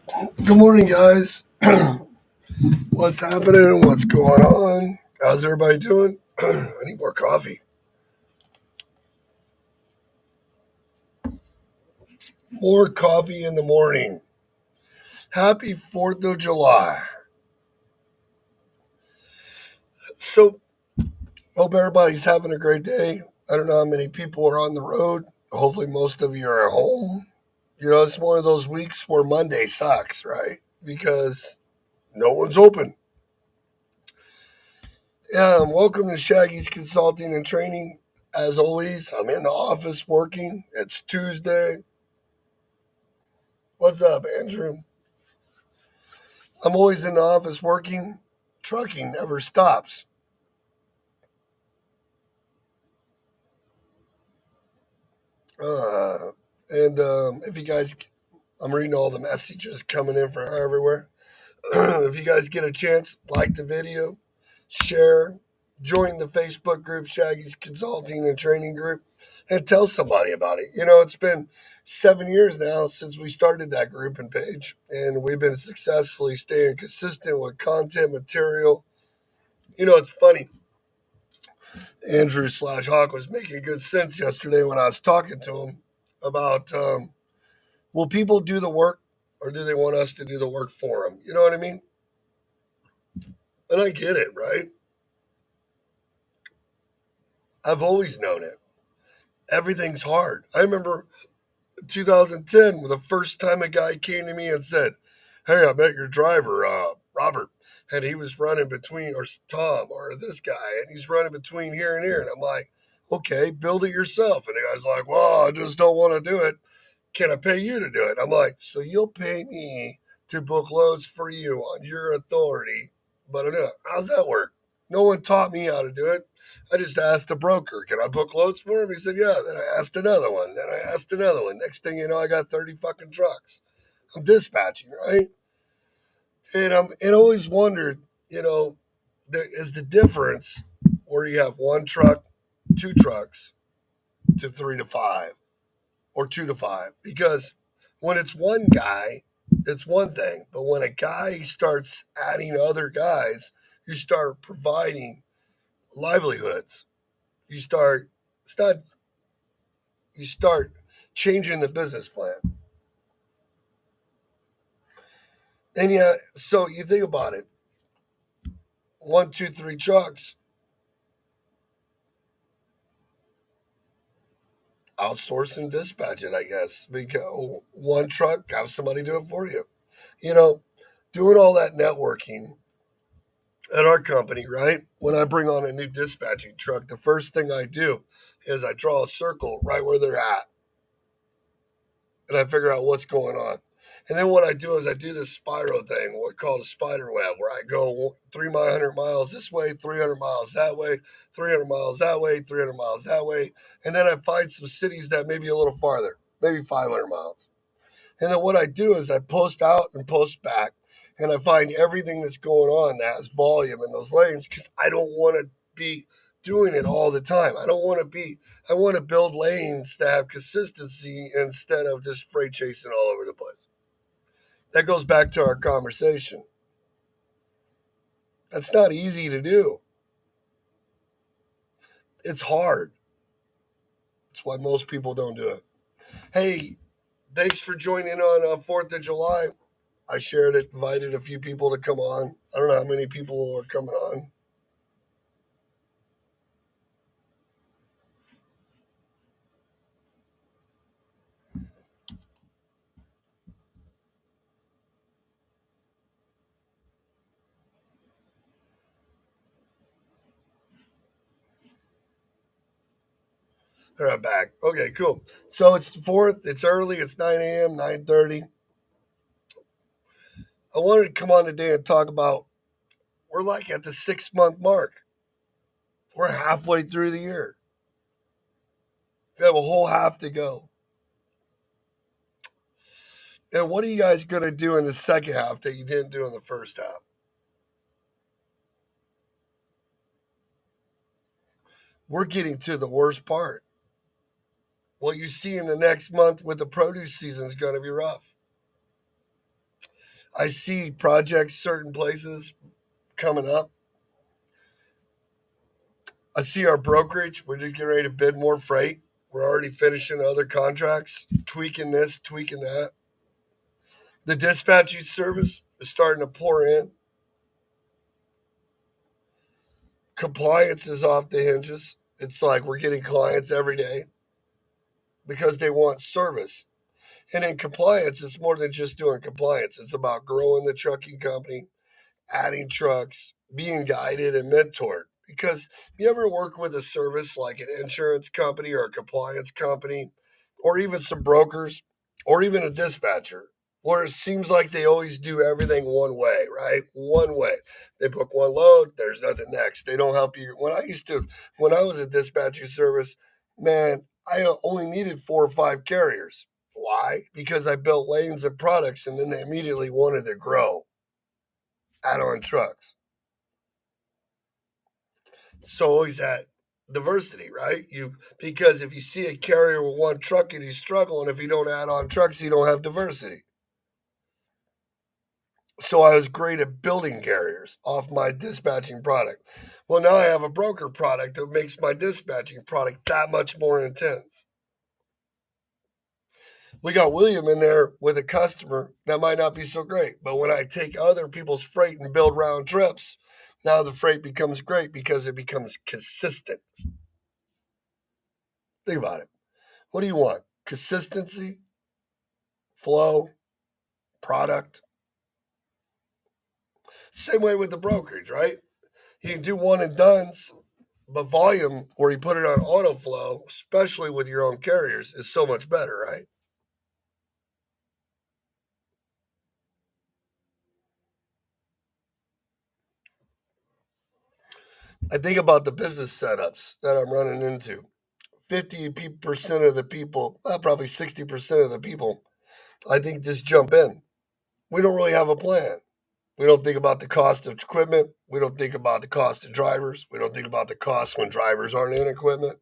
Good morning, guys. What's happening? What's going on? How's everybody doing? I need more coffee. More coffee in the morning. Happy 4th of July. So, hope everybody's having a great day. I don't know how many people are on the road. Hopefully, most of you are at home. It's one of those weeks where Monday sucks, right? Because no one's open. Yeah, welcome to Shaggy's Consulting and Training. As always, I'm in the office working. It's Tuesday. What's up, Andrew? I'm always in the office working. Trucking never stops. Uh, and if you guys, I'm reading all the messages coming in from everywhere. If you guys get a chance, like the video, share, join the Facebook group, Shaggy's Consulting and Training Group, and tell somebody about it. It's been 7 years now since we started that group and page, and we've been successfully staying consistent with content material. It's funny. Andrew slash Hawk was making good sense yesterday when I was talking to him about will people do the work or do they want us to do the work for them? You know what I mean? And I get it, right? I've always known it. Everything's hard. I remember 2010 when the first time a guy came to me and said, "Hey, I met your driver, Robert, and he was running between, or Tom, or this guy, and he's running between here and here." And I'm like, "Okay, build it yourself." And the guy's like, "Well, I just don't want to do it. Can I pay you to do it?" I'm like, "So you'll pay me to book loads for you on your authority, but I do it. How's that work?" No one taught me how to do it. I just asked the broker, "Can I book loads for him?" He said, "Yeah." Then I asked another one. Then I asked another one. Next thing you know, I got 30 fucking trucks. I'm dispatching, right? And I always wondered, there is the difference where you have one truck, two trucks to three to five or two to five. Because when it's one guy, it's one thing. But when a guy starts adding other guys, you start providing livelihoods. You start, it's not, you start changing the business plan. And yeah, so you think about it, one, two, three trucks, outsource and dispatch it, I guess. Because one truck, have somebody do it for you. You know, doing all that networking at our company, right? When I bring on a new dispatching truck, the first thing I do is I draw a circle right where they're at and I figure out what's going on. And then what I do is I do this spiral thing, what we call a spider web, where I go 300 miles this way, 300 miles that way, 300 miles that way, 300 miles that way. And then I find some cities that may be a little farther, maybe 500 miles. And then what I do is I post out and post back, and I find everything that's going on that has volume in those lanes because I don't want to be doing it all the time. I want to build lanes that have consistency instead of just freight chasing all over the place. That goes back to our conversation. That's not easy to do. It's hard. That's why most people don't do it. Hey, thanks for joining on 4th of July. I shared it, invited a few people to come on. I don't know how many people are coming on. All right, back. Okay, cool. So it's the 4th. It's early. It's 9 a.m., 9:30. I wanted to come on today and talk about we're like at the 6 month mark. We're halfway through the year. We have a whole half to go. And what are you guys going to do in the second half that you didn't do in the first half? We're getting to the worst part. What you see in the next month with the produce season is going to be rough. I see projects certain places coming up. I see our brokerage. We're just getting ready to bid more freight. We're already finishing other contracts, tweaking this, tweaking that. The dispatching service is starting to pour in. Compliance is off the hinges. It's like we're getting clients every day because they want service. And in compliance, it's more than just doing compliance. It's about growing the trucking company, adding trucks, being guided and mentored. Because you ever work with a service like an insurance company or a compliance company, or even some brokers, or even a dispatcher, where it seems like they always do everything one way, right? One way. They book one load, there's nothing next. They don't help you. When I was a dispatching service, man, I only needed 4 or 5 carriers. Why? Because I built lanes and products, and then they immediately wanted to grow, add on trucks. So always that diversity, right? Because if you see a carrier with one truck and he's struggling, if you don't add on trucks, you don't have diversity. So I was great at building carriers off my dispatching product. Well, now I have a broker product that makes my dispatching product that much more intense. We got William in there with a customer that might not be so great, but when I take other people's freight and build round trips, now the freight becomes great because it becomes consistent. Think about it. What do you want? Consistency, flow, product. Same way with the brokerage, right? You can do one and dones, but volume, where you put it on auto flow, especially with your own carriers, is so much better, right? I think about the business setups that I'm running into. 50% of the people, probably 60% of the people, I think just jump in. We don't really have a plan. We don't think about the cost of equipment. We don't think about the cost of drivers. We don't think about the cost when drivers aren't in equipment.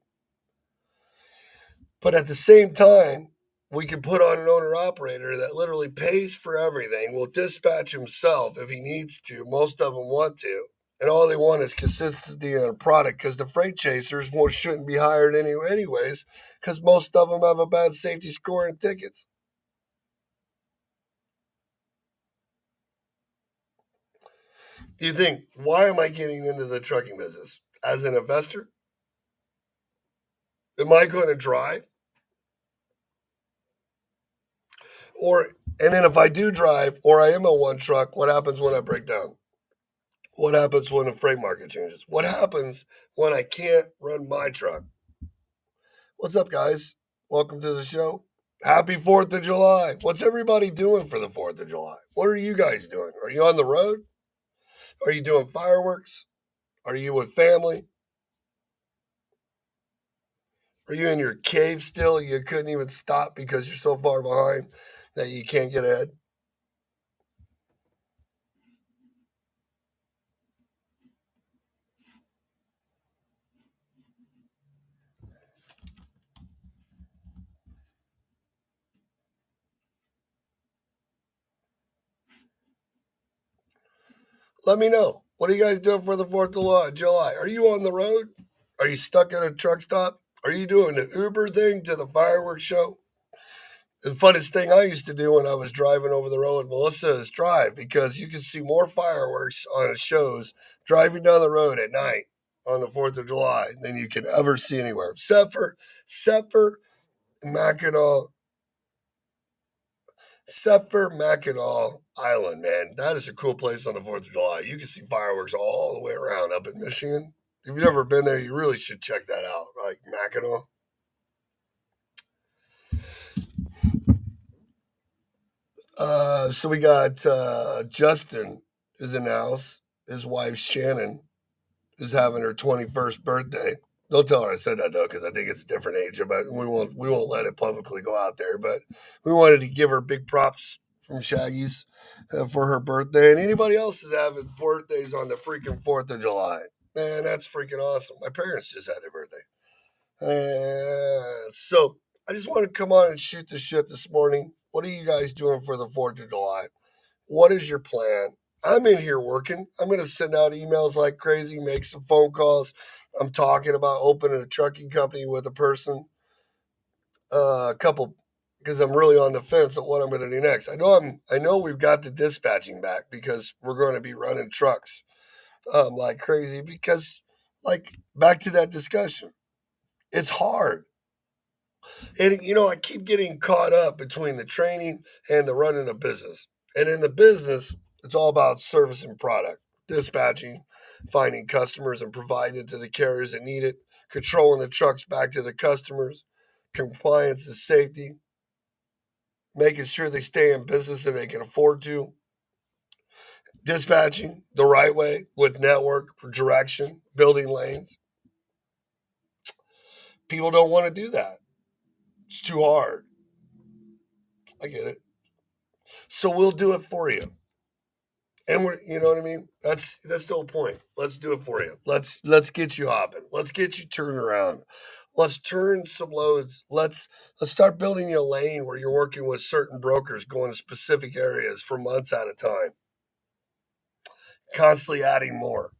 But at the same time, we can put on an owner operator that literally pays for everything, will dispatch himself if he needs to. Most of them want to. And all they want is consistency in a product because the freight chasers shouldn't be hired anyways because most of them have a bad safety score and tickets. Do you think, why am I getting into the trucking business? As an investor? Am I going to drive? Or, and then if I do drive or I am a one truck, what happens when I break down? What happens when the freight market changes? What happens when I can't run my truck? What's up, guys? Welcome to the show. Happy 4th of July. What's everybody doing for the 4th of July? What are you guys doing? Are you on the road? Are you doing fireworks? Are you with family? Are you in your cave still? You couldn't even stop because you're so far behind that you can't get ahead? Let me know. What are you guys doing for the 4th of July? Are you on the road? Are you stuck at a truck stop? Are you doing the Uber thing to the fireworks show? The funnest thing I used to do when I was driving over the road with Melissa is drive because you can see more fireworks on shows driving down the road at night on the 4th of July than you can ever see anywhere. Except for Mackinac, Mackinac Island, man. That is a cool place on the 4th of July. You can see fireworks all the way around up in Michigan. If you've never been there, you really should check that out. Like Mackinac. So we got Justin is in the house. His wife Shannon is having her 21st birthday. Don't tell her I said that though, because I think it's a different age. But we won't let it publicly go out there. But we wanted to give her big props from Shaggy's for her birthday, and anybody else is having birthdays on the freaking 4th of July. Man, that's freaking awesome. My parents just had their birthday. So I just want to come on and shoot the shit this morning. What are you guys doing for the 4th of July? What is your plan? I'm in here working. I'm going to send out emails like crazy, make some phone calls. I'm talking about opening a trucking company with a person, a couple, because I'm really on the fence of what I'm going to do next. I know we've got the dispatching back because we're going to be running trucks like crazy because, like, back to that discussion, it's hard. And, I keep getting caught up between the training and the running a business. And in the business, it's all about service and product, dispatching, finding customers and providing it to the carriers that need it, controlling the trucks back to the customers, compliance and safety, making sure they stay in business and they can afford to, dispatching the right way with network direction, building lanes. People don't want to do that. It's too hard. I get it. So we'll do it for you. And you know what I mean? That's the whole point. Let's do it for you. Let's get you hopping. Let's get you turned around. Let's turn some loads. Let's start building you a lane where you're working with certain brokers going to specific areas for months at a time, constantly adding more.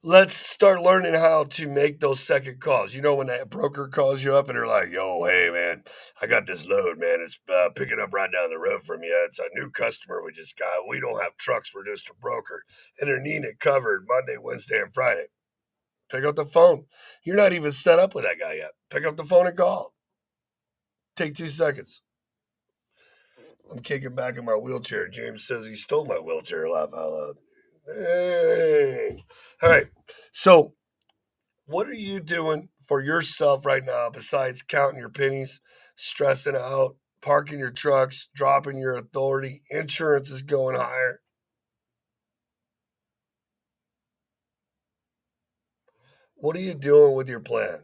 Let's start learning how to make those second calls. When that broker calls you up and they're like, yo, hey, man, I got this load, man. It's picking up right down the road from you. It's a new customer we just got. We don't have trucks. We're just a broker. And they're needing it covered Monday, Wednesday, and Friday. Pick up the phone. You're not even set up with that guy yet. Pick up the phone and call. Take 2 seconds. I'm kicking back in my wheelchair. James says he stole my wheelchair. Laugh out loud. Hey. All right. So, what are you doing for yourself right now besides counting your pennies, stressing out, parking your trucks, dropping your authority? Insurance is going higher. What are you doing with your plan?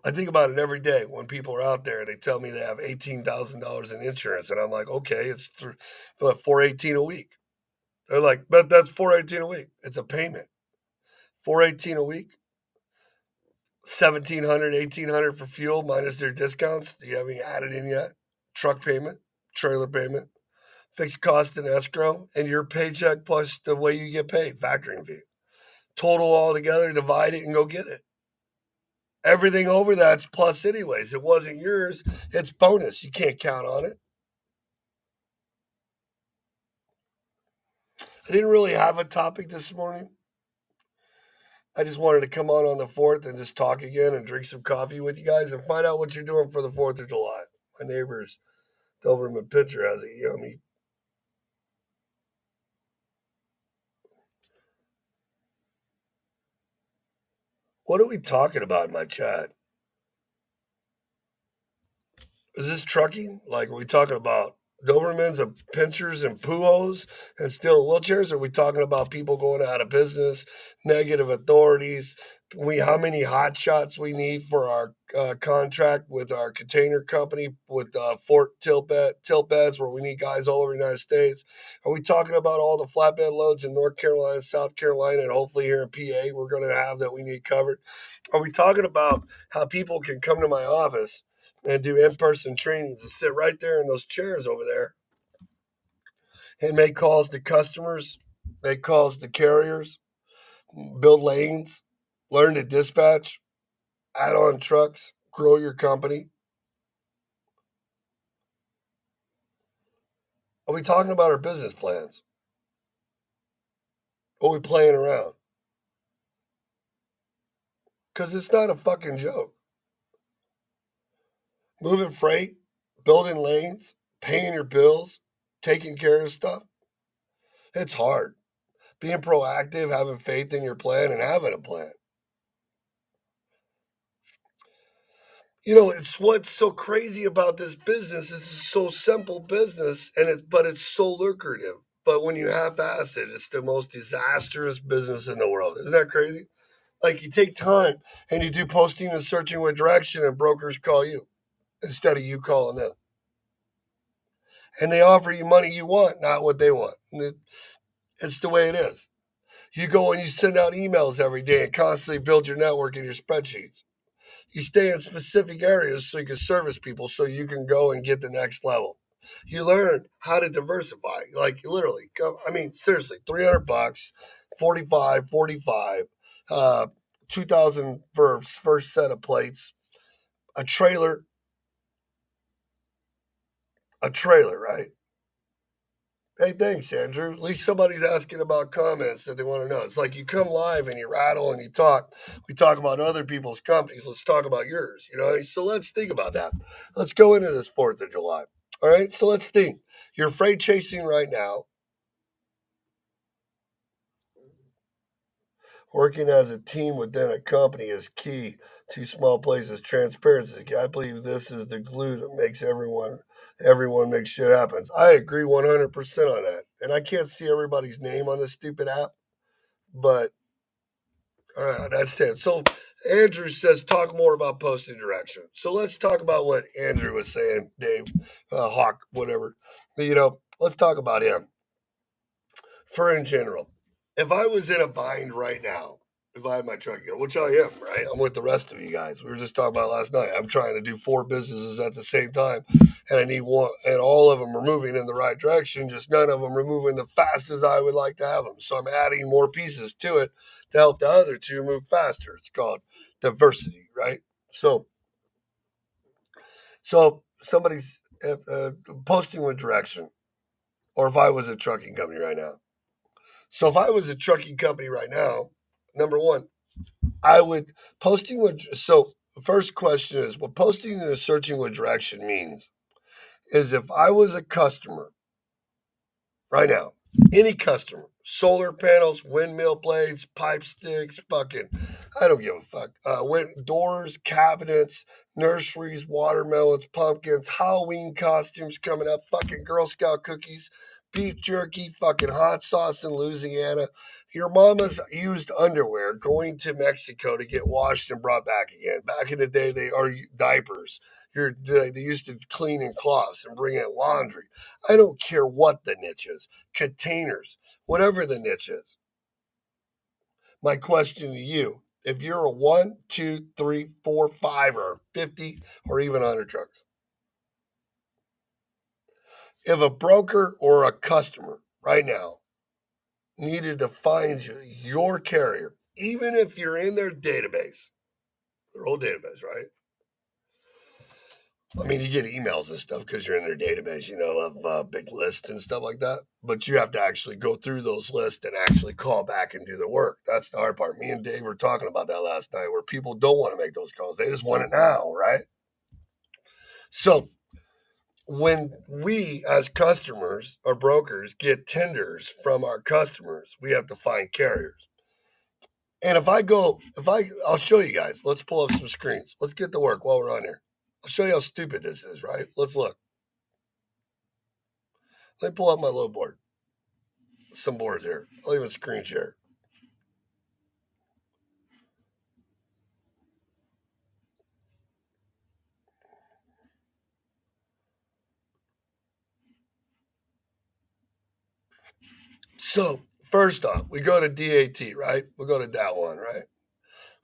I think about it every day when people are out there and they tell me they have $18,000 in insurance, and I'm like, okay, it's but $418 a week. They're like, but that's $418 a week. It's a payment. $418 a week. 1,700, 1,800 for fuel minus their discounts. Do you have any added in yet? Truck payment, trailer payment, fixed cost and escrow, and your paycheck plus the way you get paid, factoring fee. Total all together, divide it and go get it. Everything over that's plus anyways. It wasn't yours. It's bonus. You can't count on it. I didn't really have a topic this morning. I just wanted to come on the 4th and just talk again and drink some coffee with you guys and find out what you're doing for the 4th of July. My neighbor's Doberman Pinscher has a yummy. What are we talking about in my chat? Is this trucking? Like, are we talking about Dobermans and pinchers and Puos and still wheelchairs? Are we talking about people going out of business, negative authorities? How many hot shots we need for our contract with our container company with Fort tilt beds where we need guys all over the United States? Are we talking about all the flatbed loads in North Carolina, South Carolina, and hopefully here in PA we're going to have that we need covered? Are we talking about how people can come to my office and do in-person trainings and sit right there in those chairs over there and make calls to customers, make calls to carriers, build lanes, learn to dispatch, add on trucks, grow your company? Are we talking about our business plans? Or are we playing around? Because it's not a fucking joke. Moving freight, building lanes, paying your bills, taking care of stuff, it's hard. Being proactive, having faith in your plan, and having a plan. It's what's so crazy about this business. It's a so simple business, but it's so lucrative. But when you half-ass it, it's the most disastrous business in the world. Isn't that crazy? Like, you take time and you do posting and searching with direction, and brokers call you instead of you calling them, and they offer you money you want, not what they want. It's the way it is. You go and you send out emails every day and constantly build your network in your spreadsheets. You stay in specific areas so you can service people so you can go and get the next level. You learn how to diversify. Like literally, I mean, seriously, $300, 45, 45, 2,000 for first set of plates, a trailer, right? Hey, thanks, Andrew. At least somebody's asking about comments that they want to know. It's like you come live and you rattle and you talk. We talk about other people's companies. Let's talk about yours. So let's think about that. Let's go into this 4th of July. All right. So let's think. You're freight chasing right now. Working as a team within a company is key to small places transparency. I believe this is the glue that makes everyone makes shit happen. I agree 100% on that. And I can't see everybody's name on this stupid app, but all right, that's it. So Andrew says talk more about posting direction. So let's talk about what Andrew was saying, Dave, Hawk, whatever. Let's talk about him for in general. If I was in a bind right now, if I had my truck again, which I am, right? I'm with the rest of you guys. We were just talking about last night. I'm trying to do 4 businesses at the same time, and I need one, and all of them are moving in the right direction. Just none of them are moving the fast as I would like to have them. So I'm adding more pieces to it to help the other two move faster. It's called diversity, right? So somebody's posting with direction, or if I was a trucking company right now. So if I was a trucking company right now, number one, I would posting with. So the first question is what posting and searching with direction means is if I was a customer right now, any customer, solar panels, windmill blades, pipe sticks, fucking, I don't give a fuck. Doors, cabinets, nurseries, watermelons, pumpkins, Halloween costumes coming up, fucking Girl Scout cookies, beef jerky, fucking hot sauce in Louisiana. Your mama's used underwear going to Mexico to get washed and brought back again. Back in the day, they are diapers. They used to clean in cloths and bring in laundry. I don't care what the niche is, containers, whatever the niche is. My question to you, if you're a 1, 2, 3, 4, 5, or 50, or even 100 trucks, if a broker or a customer right now needed to find your carrier, even if you're in their database, their old database, right? I mean, you get emails and stuff because you're in their database, of big lists and stuff like that. But you have to actually go through those lists and actually call back and do the work. That's the hard part. Me and Dave were talking about that last night where people don't want to make those calls. They just want it now, right? So when we as customers or brokers get tenders from our customers, we have to find carriers. And I'll show you guys. Let's pull up some screens. Let's get to work while we're on here. I'll show you how stupid this is, right? Let's look. Let me pull up my load board. Some boards here. I'll even screen share. So first off, we go to DAT, right? We'll go to that one, right?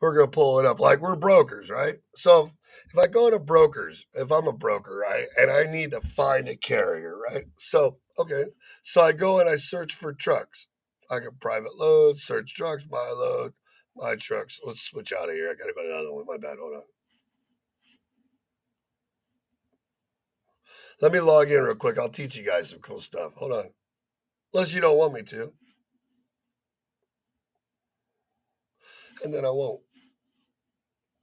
We're gonna pull it up like we're brokers, right? So if I go to brokers, if I'm a broker, right, and I need to find a carrier, right? So okay, so I go and I search for trucks. I can private load, search trucks, my load, my trucks. Let's switch out of here. I gotta go to the other one. My bad. Hold on. Let me log in real quick. I'll teach you guys some cool stuff. Hold on. Unless you don't want me to. And then I won't.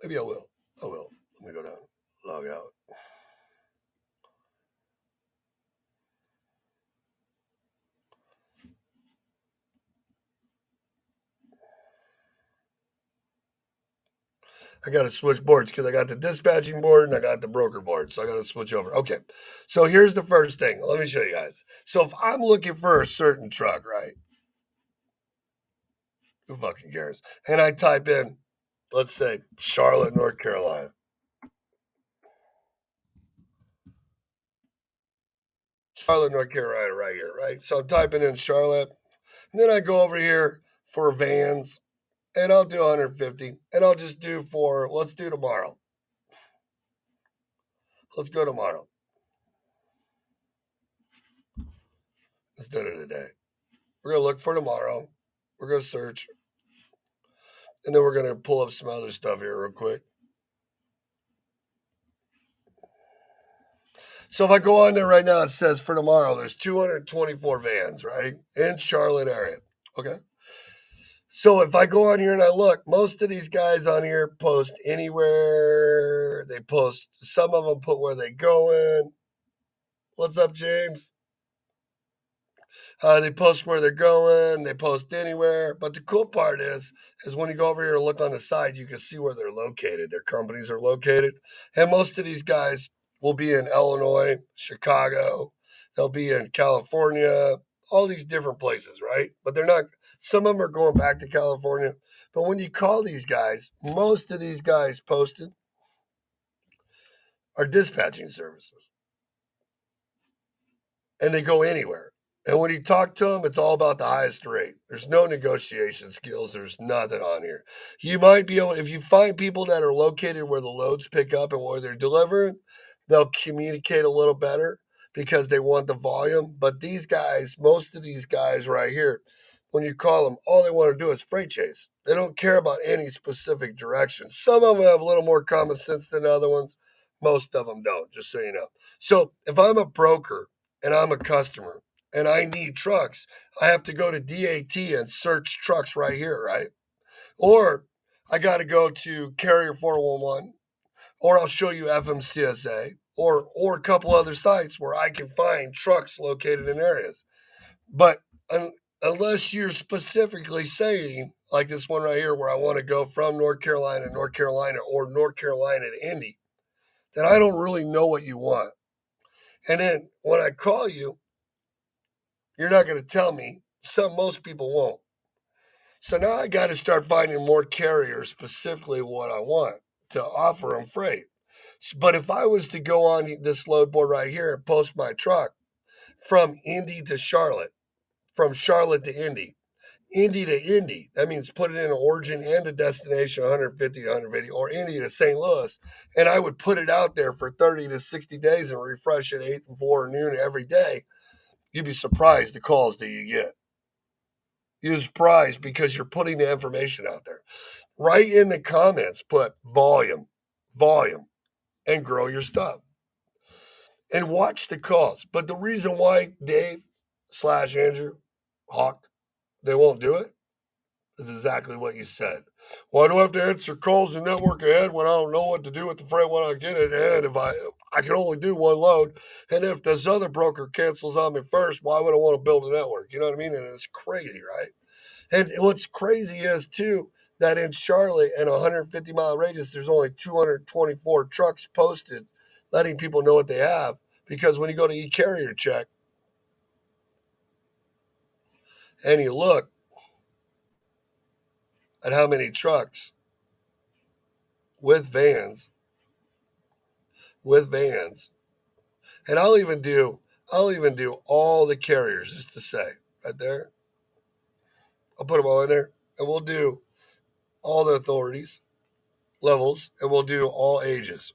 Maybe I will. I will. Let me go down. Log out. I got to switch boards because I got the dispatching board and I got the broker board. So I got to switch over. Okay. So here's the first thing. Let me show you guys. So if I'm looking for a certain truck, right? Who fucking cares? And I type in, let's say, Charlotte, North Carolina. Charlotte, North Carolina, right here, right? So I'm typing in Charlotte. And then I go over here for vans and I'll do 150 and I'll just do let's do tomorrow. Let's go tomorrow. instead of today. We're going to look for tomorrow. We're going to search. And then we're going to pull up some other stuff here real quick. So if I go on there right now, it says for tomorrow, there's 224 vans, right? In Charlotte area. Okay. So if I go on here and I look, most of these guys on here post anywhere. They post, some of them put where they going. What's up, James? They post where they're going. They post anywhere. But the cool part is when you go over here and look on the side, you can see where they're located. Their companies are located. And most of these guys will be in Illinois, Chicago. They'll be in California, all these different places, right? But they're not, some of them are going back to California. But when you call these guys, most of these guys posted are dispatching services. And they go anywhere. And when you talk to them, it's all about the highest rate. There's no negotiation skills. There's nothing on here. You might be able, if you find people that are located where the loads pick up and where they're delivering, they'll communicate a little better because they want the volume. But these guys, most of these guys right here, when you call them, all they want to do is freight chase. They don't care about any specific direction. Some of them have a little more common sense than other ones. Most of them don't, just so you know. So if I'm a broker and I'm a customer, and I need trucks, I have to go to DAT and search trucks right here, right? Or I got to go to Carrier 411, or I'll show you FMCSA, or a couple other sites where I can find trucks located in areas. But unless you're specifically saying, like this one right here, where I want to go from North Carolina, or North Carolina to Indy, then I don't really know what you want. And then when I call you, you're not going to tell me. Most people won't. So now I got to start finding more carriers specifically what I want to offer them freight. But if I was to go on this load board right here and post my truck from Indy to Charlotte, from Charlotte to Indy, Indy to Indy, that means put it in an origin and a destination, 150 to 150, or Indy to St. Louis, and I would put it out there for 30 to 60 days and refresh it 8 and 4 and noon every day. You'd be surprised the calls that you get. You're surprised because you're putting the information out there. Right in the comments, put volume, and grow your stuff. And watch the calls. But the reason why Dave / Andrew, Hawk, they won't do it is exactly what you said. Why do I have to answer calls and network ahead when I don't know what to do with the freight when I get it? And if I can only do one load, and if this other broker cancels on me first, why would I want to build a network? You know what I mean? And it's crazy, right? And what's crazy is too that in Charlotte and a 150-mile radius, there's only 224 trucks posted, letting people know what they have. Because when you go to eCarrier check and you look at how many trucks with vans, and I'll even do all the carriers just to say right there. I'll put them all in there, and we'll do all the authorities levels, and we'll do all ages,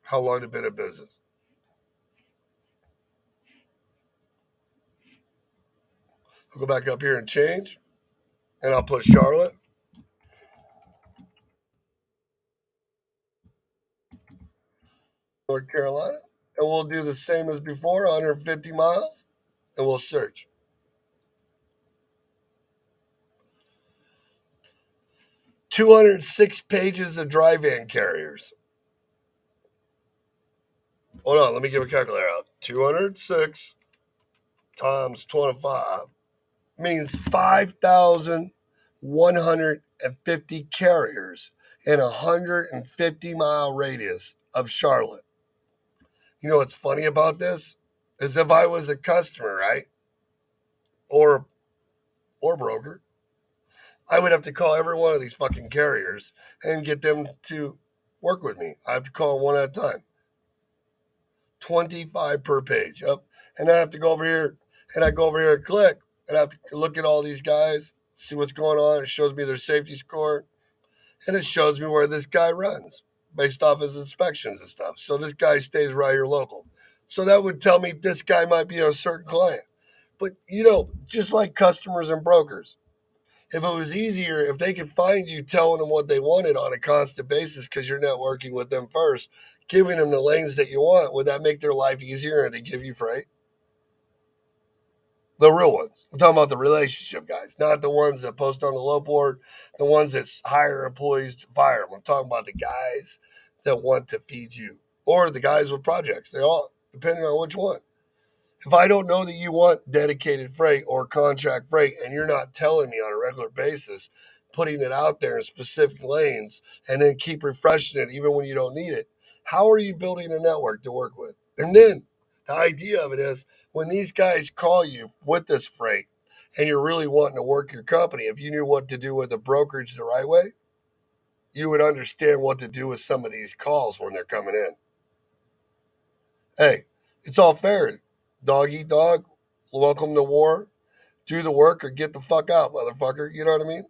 how long they've been in business. I'll go back up here and change, and I'll put Charlotte. North Carolina, and we'll do the same as before, 150 miles, and we'll search. $206 pages of dry van carriers. Hold on, let me give a calculator out. 206 times 25 means 5,150 carriers in a 150-mile radius of Charlotte. You know what's funny about this? Is if I was a customer, right? Or broker, I would have to call every one of these fucking carriers and get them to work with me. I have to call one at a time. 25 per page. Yep. And I have to go over here and I go over here and click and I have to look at all these guys, see what's going on. It shows me their safety score and it shows me where this guy runs based off his inspections and stuff. So this guy stays right here local. So that would tell me this guy might be a certain client. But just like customers and brokers, if it was easier, if they could find you telling them what they wanted on a constant basis because you're networking with them first, giving them the lanes that you want, would that make their life easier and they give you freight? The real ones. I'm talking about the relationship guys, not the ones that post on the low board, the ones that hire employees to fire them. I'm talking about the guys that want to feed you or the guys with projects. They all, depending on which one. If I don't know that you want dedicated freight or contract freight and you're not telling me on a regular basis, putting it out there in specific lanes and then keep refreshing it even when you don't need it, how are you building a network to work with? And then the idea of it is when these guys call you with this freight and you're really wanting to work your company, if you knew what to do with the brokerage the right way, you would understand what to do with some of these calls when they're coming in. Hey, it's all fair. Dog eat dog. Welcome to war. Do the work or get the fuck out, motherfucker. You know what I mean?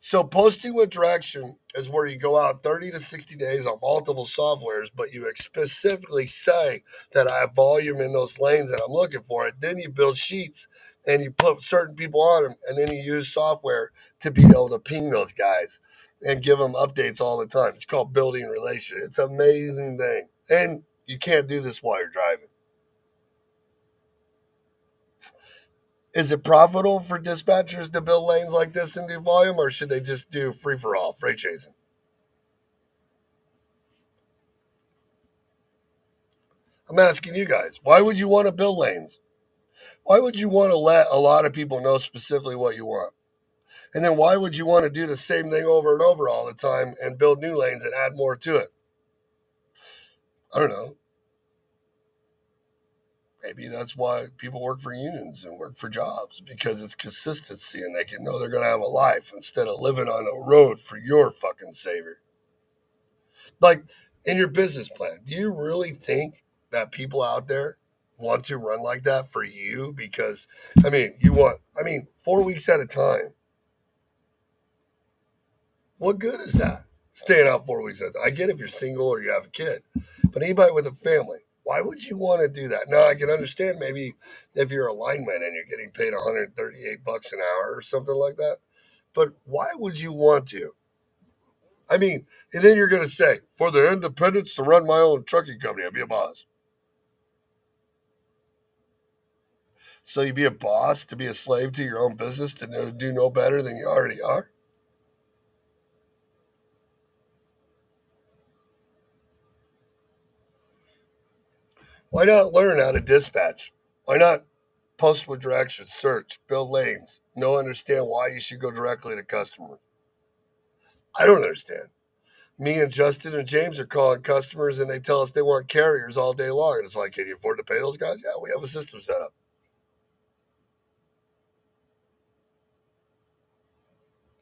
So posting with direction is where you go out 30 to 60 days on multiple softwares, but you specifically say that I have volume in those lanes and I'm looking for it. Then you build sheets and you put certain people on them, and then you use software to be able to ping those guys and give them updates all the time. It's called building relationships. It's an amazing thing. And you can't do this while you're driving. Is it profitable for dispatchers to build lanes like this and do volume, or should they just do free for all, freight chasing? I'm asking you guys, why would you want to build lanes? Why would you want to let a lot of people know specifically what you want? And then why would you want to do the same thing over and over all the time and build new lanes and add more to it? I don't know. Maybe that's why people work for unions and work for jobs, because it's consistency and they can know they're going to have a life instead of living on a road for your fucking savior. Like in your business plan, do you really think that people out there want to run like that for you? Because, I mean, 4 weeks at a time. What good is that? Staying out 4 weeks at a time. I get if you're single or you have a kid, but anybody with a family, why would you want to do that? Now, I can understand maybe if you're a lineman and you're getting paid $138 an hour or something like that, but why would you want to? I mean, and then you're going to say, for the independence to run my own trucking company, I'd be a boss. So you be a boss to be a slave to your own business to do no better than you already are? Why not learn how to dispatch? Why not post with directions, search, build lanes, understand why you should go directly to customers? I don't understand. Me and Justin and James are calling customers and they tell us they want carriers all day long. And it's like, can you afford to pay those guys? Yeah, we have a system set up.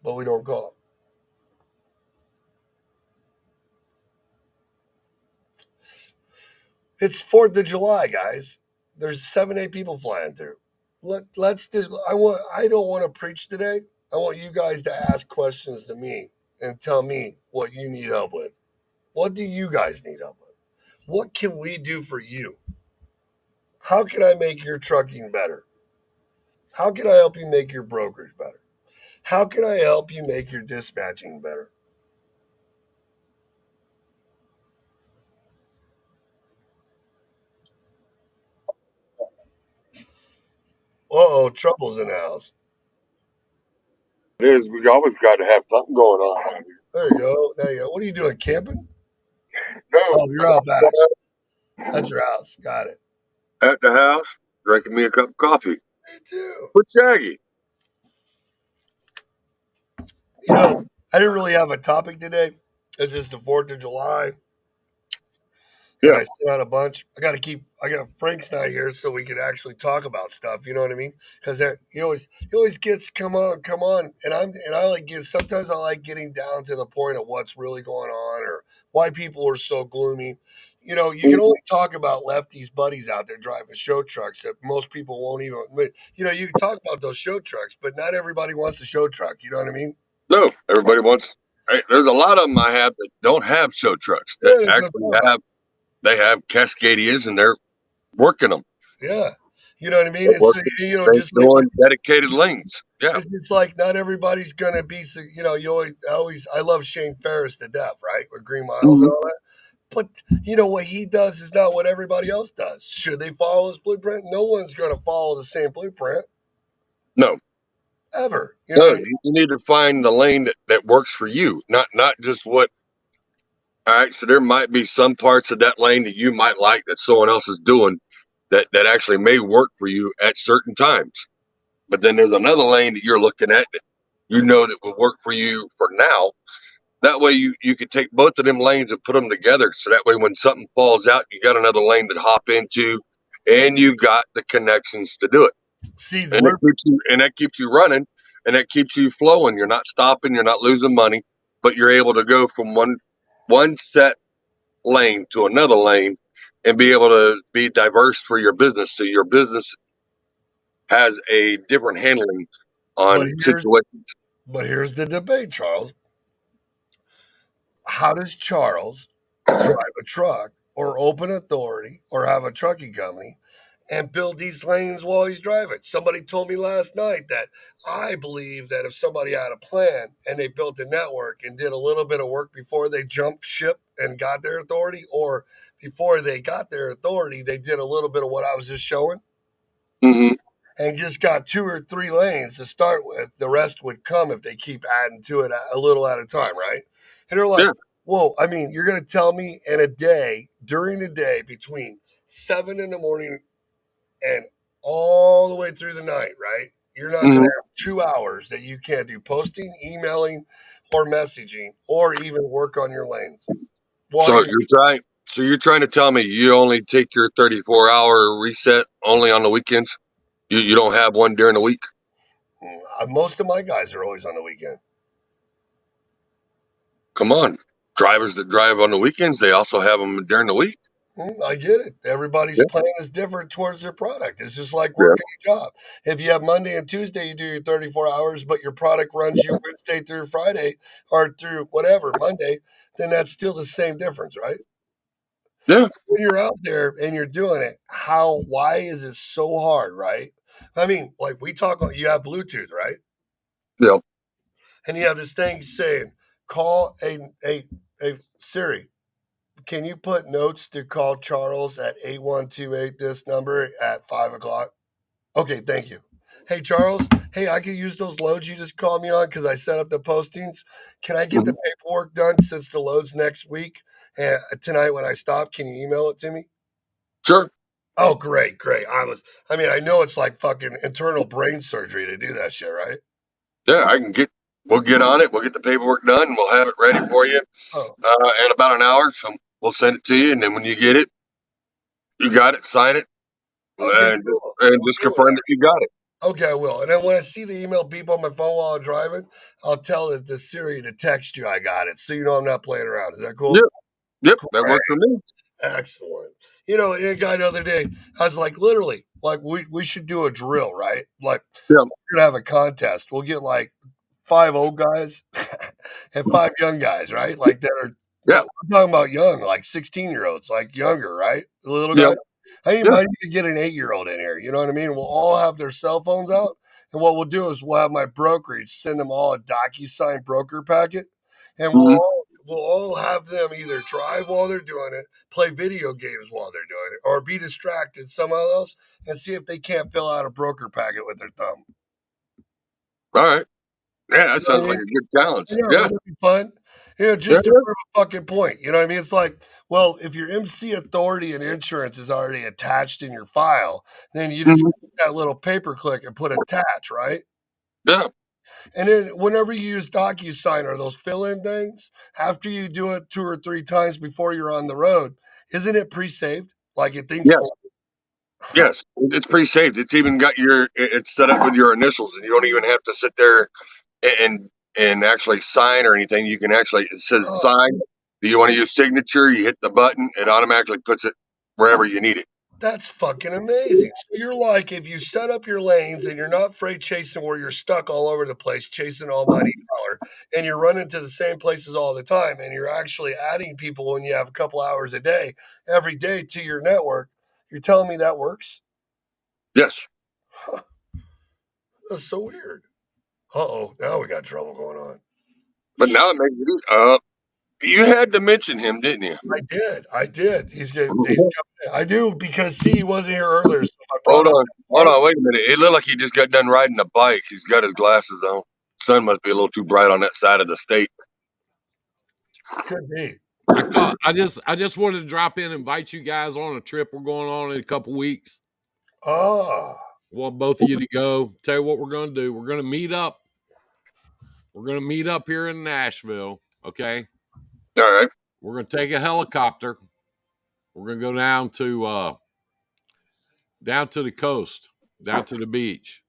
But we don't call. It's 4th of July, guys. There's 7, 8 people flying through. Let's do. I don't want to preach today. I want you guys to ask questions to me and tell me what you need help with. What do you guys need help with? What can we do for you? How can I make your trucking better? How can I help you make your brokerage better? How can I help you make your dispatching better? Uh oh, trouble's in the house. It is. We always got to have something going on. There you go. There you go. What are you doing? Camping? No, Oh, you're out back. That's your house. Got it. at the house, drinking me a cup of coffee Me too. with Shaggy. You know, I didn't really have a topic today. This is the 4th of July, and Yeah. I sent out a bunch. I got Frank's not here, so we could actually talk about stuff. You know what I mean? Because he always gets come on, and I like get sometimes I like getting down to the point of what's really going on or why people are so gloomy. You can only talk about lefties buddies out there driving show trucks that most people won't even. You can talk about those show trucks, but not everybody wants a show truck. You know what I mean? No, everybody wants. Hey, there's a lot of them I have that don't have show trucks Yeah, that there's no actually problem. have. They have Cascadias and they're working them. Yeah. You know what I mean? They're It's, working. They're just like doing dedicated lanes. Yeah. it's like not everybody's gonna be. You always. I love Shane Ferris to death, right? With Green Miles and Hmm. all that. But what he does is not what everybody else does. Should they follow his blueprint? No one's gonna follow the same blueprint No, ever. You know no, what I mean? you need to find the lane that works for you, not just what. All right, so there might be some parts of that lane that you might like that someone else is doing that actually may work for you at certain times. But then there's another lane that you're looking at that you know that will work for you for now. That way you could take both of them lanes and put them together. So that way when something falls out, you got another lane to hop into and you got the connections to do it. See, And that keeps you running and that keeps you flowing. You're not stopping, you're not losing money, but you're able to go from one set lane to another lane and be able to be diverse for your business. So your business has a different handling but on here's situations. but here's the debate, Charles. How does Charles drive a truck or open authority or have a trucking company and build these lanes while he's driving? Somebody told me last night that I believe that if somebody had a plan and they built a network and did a little bit of work before they jumped ship and got their authority, or before they got their authority, they did a little bit of what I was just showing Hmm. and just got 2 or 3 lanes to start with. The rest would come if they keep adding to it a little at a time, right? And they're like, Yeah. whoa, I mean, you're going to tell me in a day, during the day, between 7 in the morning and all the way through the night, right? You're not going to Hmm. have 2 hours that you can't do posting, emailing, or messaging, or even work on your lanes while So you're. you're trying to tell me you only take your 34-hour reset only on the weekends? You don't have one during the week? Most of my guys are always on the weekend. Come on. Drivers that drive on the weekends, they also have them during the week. I get it. Everybody's Yeah. plan is different towards their product. It's just like Yeah. working a job. If you have Monday and Tuesday, you do your 34 hours, but your product runs you Wednesday through Friday or through whatever, Monday, then that's still the same difference, right? Yeah. When you're out there and you're doing it, why is it so hard, right? I mean, like we talk you have Bluetooth, right? Yeah. And you have this thing saying, call a Siri. Can you put notes to call Charles at 8128 this number at 5 o'clock? Okay, thank you. Hey, Charles. Hey, I can use those loads you just called me on because I set up the postings. Can I get the Mhm. paperwork done since the load's next week? And tonight when I stop, can you email it to me? Sure. Oh, great, great. I mean, I know it's like fucking internal brain surgery to do that shit, right? Yeah, we'll get on it. We'll get the paperwork done and we'll have it ready for you Oh, in about an hour. So we'll send it to you. And then when you get it, you got it, sign it, okay, and just, cool. and I'm just good with confirm that you got it. that. Okay, I will. And then when I see the email beep on my phone while I'm driving, I'll tell it the Siri to text you I got it, so you know I'm not playing around. Is that Yep. cool? Yep. That Great. worked for me. Excellent. A guy the other day, I was like, literally, like we should do a drill, right? Like Yeah. we're gonna have a contest. We'll get like 5 old guys and 5 young guys, right? Like that are Yeah. I'm talking about young, like 16-year-olds, like younger, right? The little Yeah. guy. I Yeah. might even get an 8-year-old in here. You know what I mean? We'll all have their cell phones out. And what we'll do is we'll have my brokerage send them all a DocuSign broker packet. And Hmm. we'll all have them either drive while they're doing it, play video games while they're doing it, or be distracted somehow else and see if they can't fill out a broker packet with their thumb. All right. Yeah, You that know what sounds I like mean? a good challenge. Yeah, Yeah. wouldn't it be fun? Yeah. Just to prove a fucking point. You know what I mean? It's like, well, if your MC authority and insurance is already attached in your file, then you just Hmm. click that little paperclick and put attach, right? Yeah. And then whenever you use DocuSign or those fill-in things, after you do it 2 or 3 times before you're on the road, isn't it pre-saved? Like it thinks for Yes. Yes. It's pre-saved. It's even got it's set up with your initials, and you don't even have to sit there and and actually sign or anything. You can actually it says oh, sign. Do you want to use signature? You hit the button. It automatically puts it wherever you need it. that's fucking amazing. So you're like, if you set up your lanes and you're not freight chasing where you're stuck all over the place, chasing almighty dollar, and you're running to the same places all the time, and you're actually adding people when you have a couple hours a day, every day to your network, You're telling me that works? Yes. Huh, that's so weird. Uh-oh, now we got trouble going on. But now it makes it you had to mention him, didn't you? I did. He's coming. I do because see, he wasn't here earlier, so I brought Hold up on. Hold right. on. Wait a minute. It looked like he just got done riding a bike. He's got his glasses on. Sun must be a little too bright on that side of the state. Could be. I just wanted to drop in and invite you guys on a trip we're going on in a couple weeks. Ah, I want both of you to go. Tell you what we're going to do. We're going to meet up. We're going to meet up here in Nashville. Okay. All right. We're going to take a helicopter. We're going to go down to the coast, down to the beach,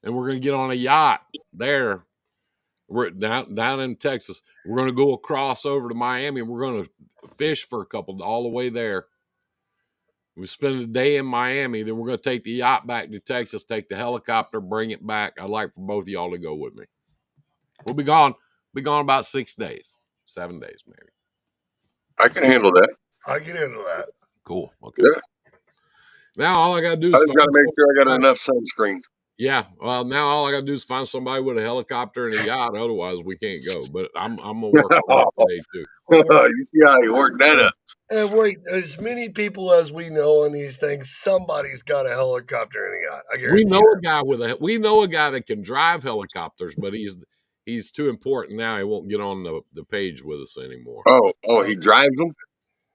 and we're going to get on a yacht there. We're down in Texas. We're going to go across over to Miami. We're going to fish for a couple all the way there. We spend a day in Miami. Then we're going to take the yacht back to Texas, take the helicopter, bring it back. I'd like for both of y'all to go with me. We'll be gone. Be gone about 6 days, 7 days maybe. I can handle that. I can handle that. Cool. Okay. Yeah. Now all I got to do I is just got to make sure I got enough sunscreen. Yeah. Well, now all I got to do is find somebody with a helicopter and a yacht. Otherwise, we can't go. But I'm gonna work on that today too. You see how he worked that up. And wait, as many people as we know on these things, somebody's got a helicopter and a yacht. I guarantee. We know a guy that can drive helicopters, but he's too important now. He won't get on the page with us anymore. Oh, he drives them?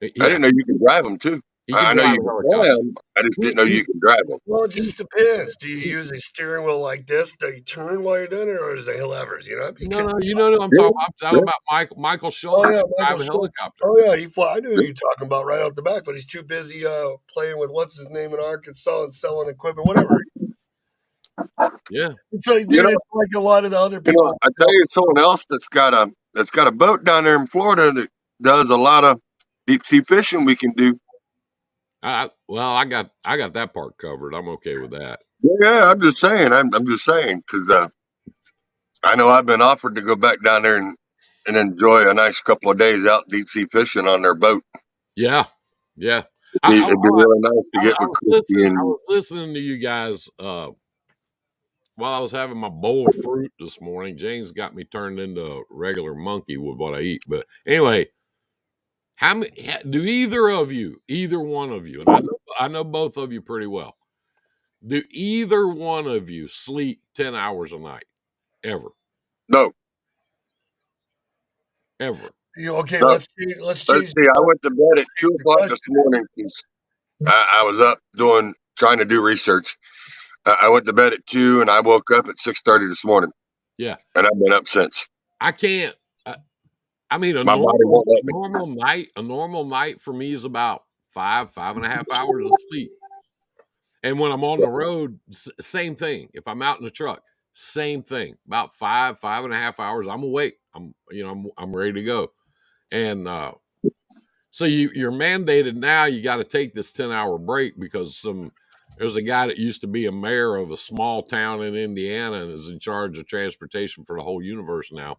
Yeah. I didn't know you could drive them too. I know you can fly them. I just didn't know you could drive them. Well, it just depends. Do you use a steering wheel like this? Do you turn while you're doing it, or is it levers? You know? No, you know what I'm talking about. I'm talking about Michael Schultz. Oh yeah, Michael drive a helicopter. Oh yeah, he fly. I knew who you're talking about right off the back, but he's too busy playing with what's his name in Arkansas and selling equipment, whatever. Yeah, it's like, dude, it's like a lot of the other people. I tell you, someone else that's got a boat down there in Florida that does a lot of deep sea fishing. We can do. I got that part covered. I'm okay with that. Yeah, I'm just saying. I'm just saying because I know I've been offered to go back down there and enjoy a nice couple of days out deep sea fishing on their boat. Yeah. It'd be really nice to get with Christy. I was listening to you guys while I was having my bowl of fruit this morning. James got me turned into a regular monkey with what I eat. But anyway, how many do either one of you, and I know both of you pretty well, do either one of you sleep 10 hours a night ever? No. Okay, no. let's change. Let's see. I went to bed at 2:00 this morning because I was up trying to do research. I went to bed at 2 and I woke up at 6:30 this morning. Yeah, and I've been up since. I can't. I mean, a normal night for me is about 5.5 hours of sleep. And when I'm on the road, same thing. If I'm out in the truck, same thing. About 5.5 hours, I'm awake. I'm ready to go. And so you're mandated now. You got to take this 10-hour break because there's a guy that used to be a mayor of a small town in Indiana and is in charge of transportation for the whole universe now.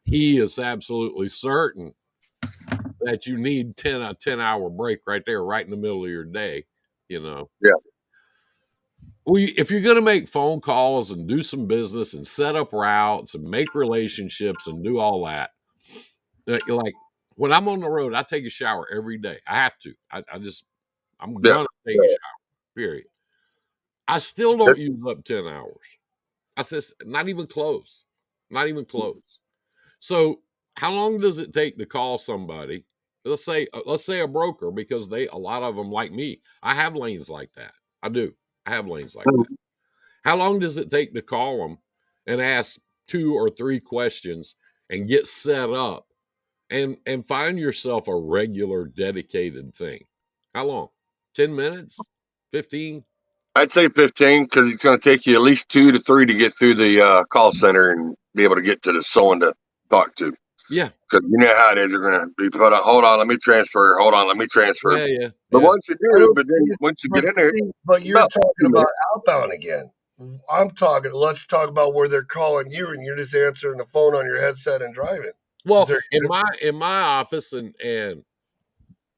He is absolutely certain that you need a 10-hour break right there, right in the middle of your day. Yeah. If you're going to make phone calls and do some business and set up routes and make relationships and do all that, like when I'm on the road, I take a shower every day. I have to. I'm going to take a shower, period. I still don't use up 10 hours. I said, not even close. Not even close. So how long does it take to call somebody? Let's say a broker, because a lot of them, like me, I have lanes like that. I do. I have lanes like that. How long does it take to call them and ask 2 or 3 questions and get set up and find yourself a regular dedicated thing? How long? 10 minutes? 15? I'd say 15 because it's going to take you at least 2 to 3 to get through the call center and be able to get to someone to talk to. Yeah. Because you know how it is. You're going to be put on, hold on, let me transfer. Hold on, let me transfer. Yeah. But once you do, once you get in there. But you're talking about outbound again. Let's talk about where they're calling you and you're just answering the phone on your headset and driving. Well, in my office and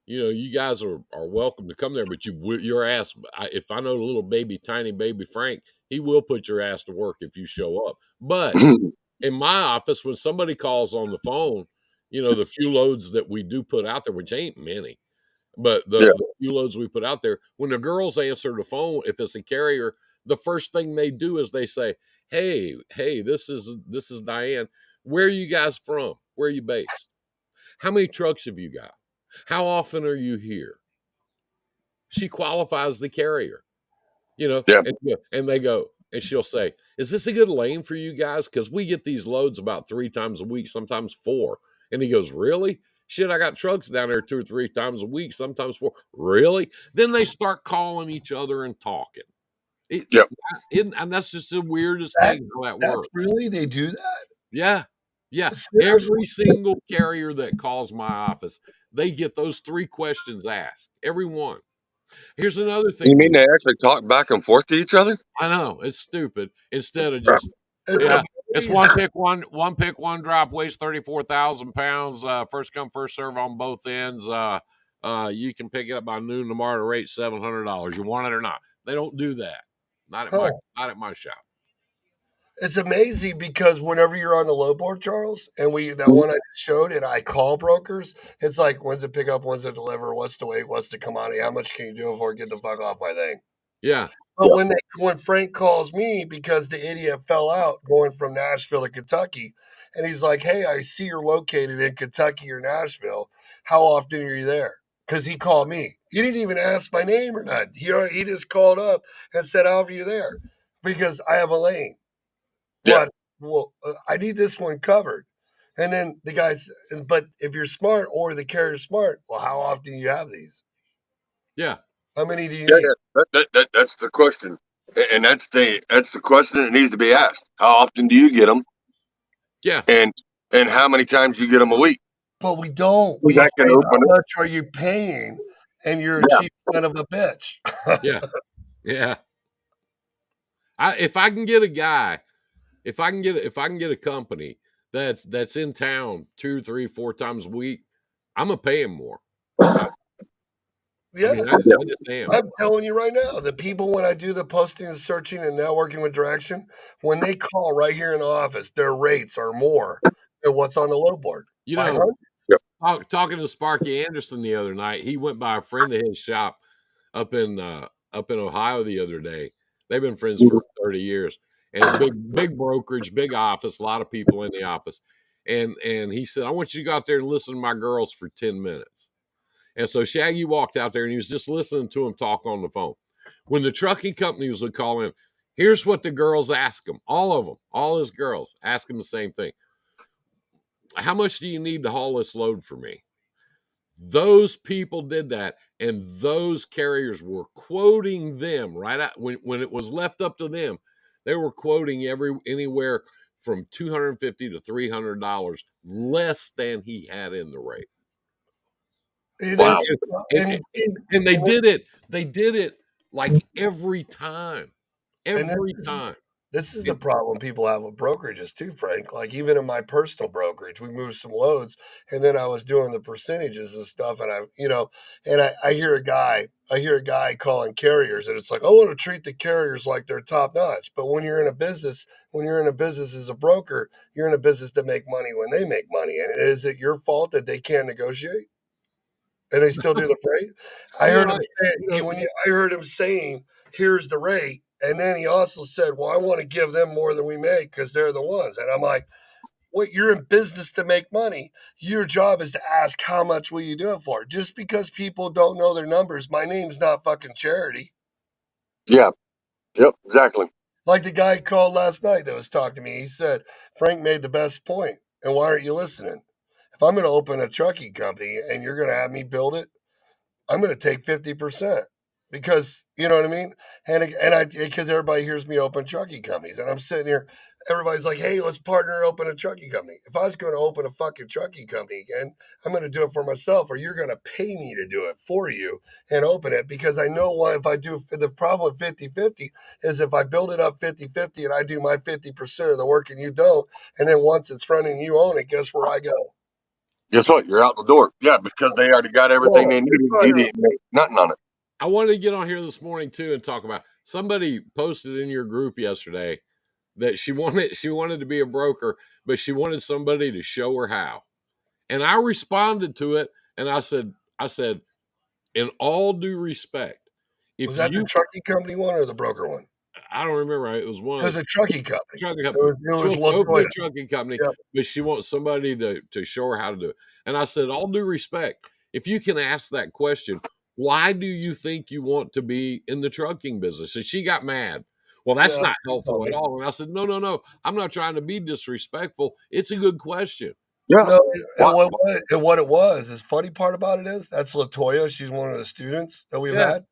you guys are welcome to come there, but your ass. If I know little baby, tiny baby Frank, he will put your ass to work if you show up. But in my office, when somebody calls on the phone, the few loads that we do put out there, which ain't many, but Yeah. the few loads we put out there, when the girls answer the phone, if it's a carrier, the first thing they do is they say, hey, this is Diane. Where are you guys from? Where are you based? How many trucks have you got? How often are you here? She qualifies the carrier, Yeah. and they go, and she'll say, is this a good lane for you guys? Because we get these loads about 3 times a week, sometimes 4. And he goes, really? Shit, I got trucks down there 2 or 3 times a week, sometimes 4. Really? Then they start calling each other and talking. It, Yep. and that's just the weirdest That thing how that that's works. really they do that? Yeah. Yeah. Seriously? Every single carrier that calls my office, they get those 3 questions asked. Every one. Here's another You thing mean we they actually talk back and forth to each other? I know, it's stupid. Instead of Yeah. just, It's yeah, it's amazing. one pick, one drop, weighs 34,000 pounds. First come, first serve on both ends. You can pick it up by noon tomorrow. The rate $700. You want it or not? They don't do that. Not at my Huh. not at my shop. It's amazing because whenever you're on the low board, Charles, and that Mhm. one I just showed, and I call brokers, it's like, when's it pick up, when's it deliver, what's the weight, what's the commodity, how much can you do before get the fuck off my thing? Yeah, But when Frank calls me because the idiot fell out going from Nashville to Kentucky, and he's like, "Hey, I see you're located in Kentucky or Nashville. How often are you there?" Because he called me. He didn't even ask my name or nothing. He just called up and said, "How are you there?" Because I have a lane. Yeah. But I need this one covered. And then the guys, but if you're smart or the carrier's smart, well, how often do you have these? yeah, How many do you Yeah. need? Yeah. That's the question, and that's the question that needs to be asked. How often do you get them, yeah, and how many times you get them a week? But we don't. 'Cause We that can say, open how it. much are you paying? And you're a Yeah. cheap son of a bitch. yeah, yeah. If I can get a guy, if I can get a company that's in town 2, 3, 4 times a week, I'm gonna pay him more. I Yeah. mean, Yeah. I just am. I'm telling you right now, the people when I do the posting and searching and networking with direction, when they call right here in the office, their rates are more than what's on the low board You by know, hundreds. Yep. talking to Sparky Anderson the other night, he went by a friend of his shop up in Ohio the other day. They've been friends Mhm. for 30 years, and a big brokerage, big office, a lot of people in the office. And he said, I want you to go out there and listen to my girls for 10 minutes. And so Shaggy walked out there and he was just listening to him talk on the phone. When the trucking companies would call in, here's what the girls ask him, all of them, all his girls ask him the same thing. How much do you need to haul this load for me? Those people did that, and those carriers were quoting them right out when it was left up to them. They were quoting anywhere from $250 to $300 less than he had in the rate. And And Wow. that's and, and, and, and they did it. They did it like every time, and every time. this is the And problem people have with brokerages too, Frank. Like even in my personal brokerage, we moved some loads, and then I was doing the percentages and stuff, and I hear a guy calling carriers, and it's like I want to treat the carriers like they're top notch. But when you're in a business as a broker, you're in a business to make money when they make money. And is it your fault that they can't negotiate? And they still do the freight. I you know, heard him I, say you know, I heard him saying, "Here's the rate," and then he also said, "Well, I want to give them more than we make because they're the ones." And I'm like, "What? You're in business to make money. Your job is to ask how much will you do it for. Just because people don't know their numbers, my name's not fucking charity." Yeah. Yep. Exactly. Like the guy called last night that was talking to me. He said, "Frank made the best point, and why aren't you listening? If I'm going to open a trucking company and you're going to have me build it, I'm going to take 50% because you know what I mean. And I because everybody hears me open trucking companies, and I'm sitting here. Everybody's like, "Hey, let's partner and open a trucking company." If I was going to open a fucking trucking company again, I'm going to do it for myself, or you're going to pay me to do it for you and open it because I know why. If I do the problem with 50/50 is if I build it up 50/50 and I do my 50% of the work and you don't, and then once it's running, you own it. Guess where I go? Guess what? You're out the door. Yeah, because they already got everything Well, they needed. And he didn't make nothing on it. I wanted to get on here this morning too and talk about somebody posted in your group yesterday that she wanted to be a broker, but she wanted somebody to show her how. And I responded to it and I said, in all due respect, was if that the you trucking company one or the broker one? I don't remember, it was one It of was a trucking company. trucking It company. was, it She was wants to open Latoya. a trucking company, Yep. but she wants somebody to show her how to do it. And I said, all due respect, if you can ask that question, why do you think you want to be in the trucking business? And she got mad. Well, Yeah, that's not you tell helpful at me. all. And I said, no, no, no. I'm not trying to be disrespectful. It's a good question. Yeah. No, and What? what it was, is funny part about it is that's Latoya. She's one of the students that we've Yeah, had,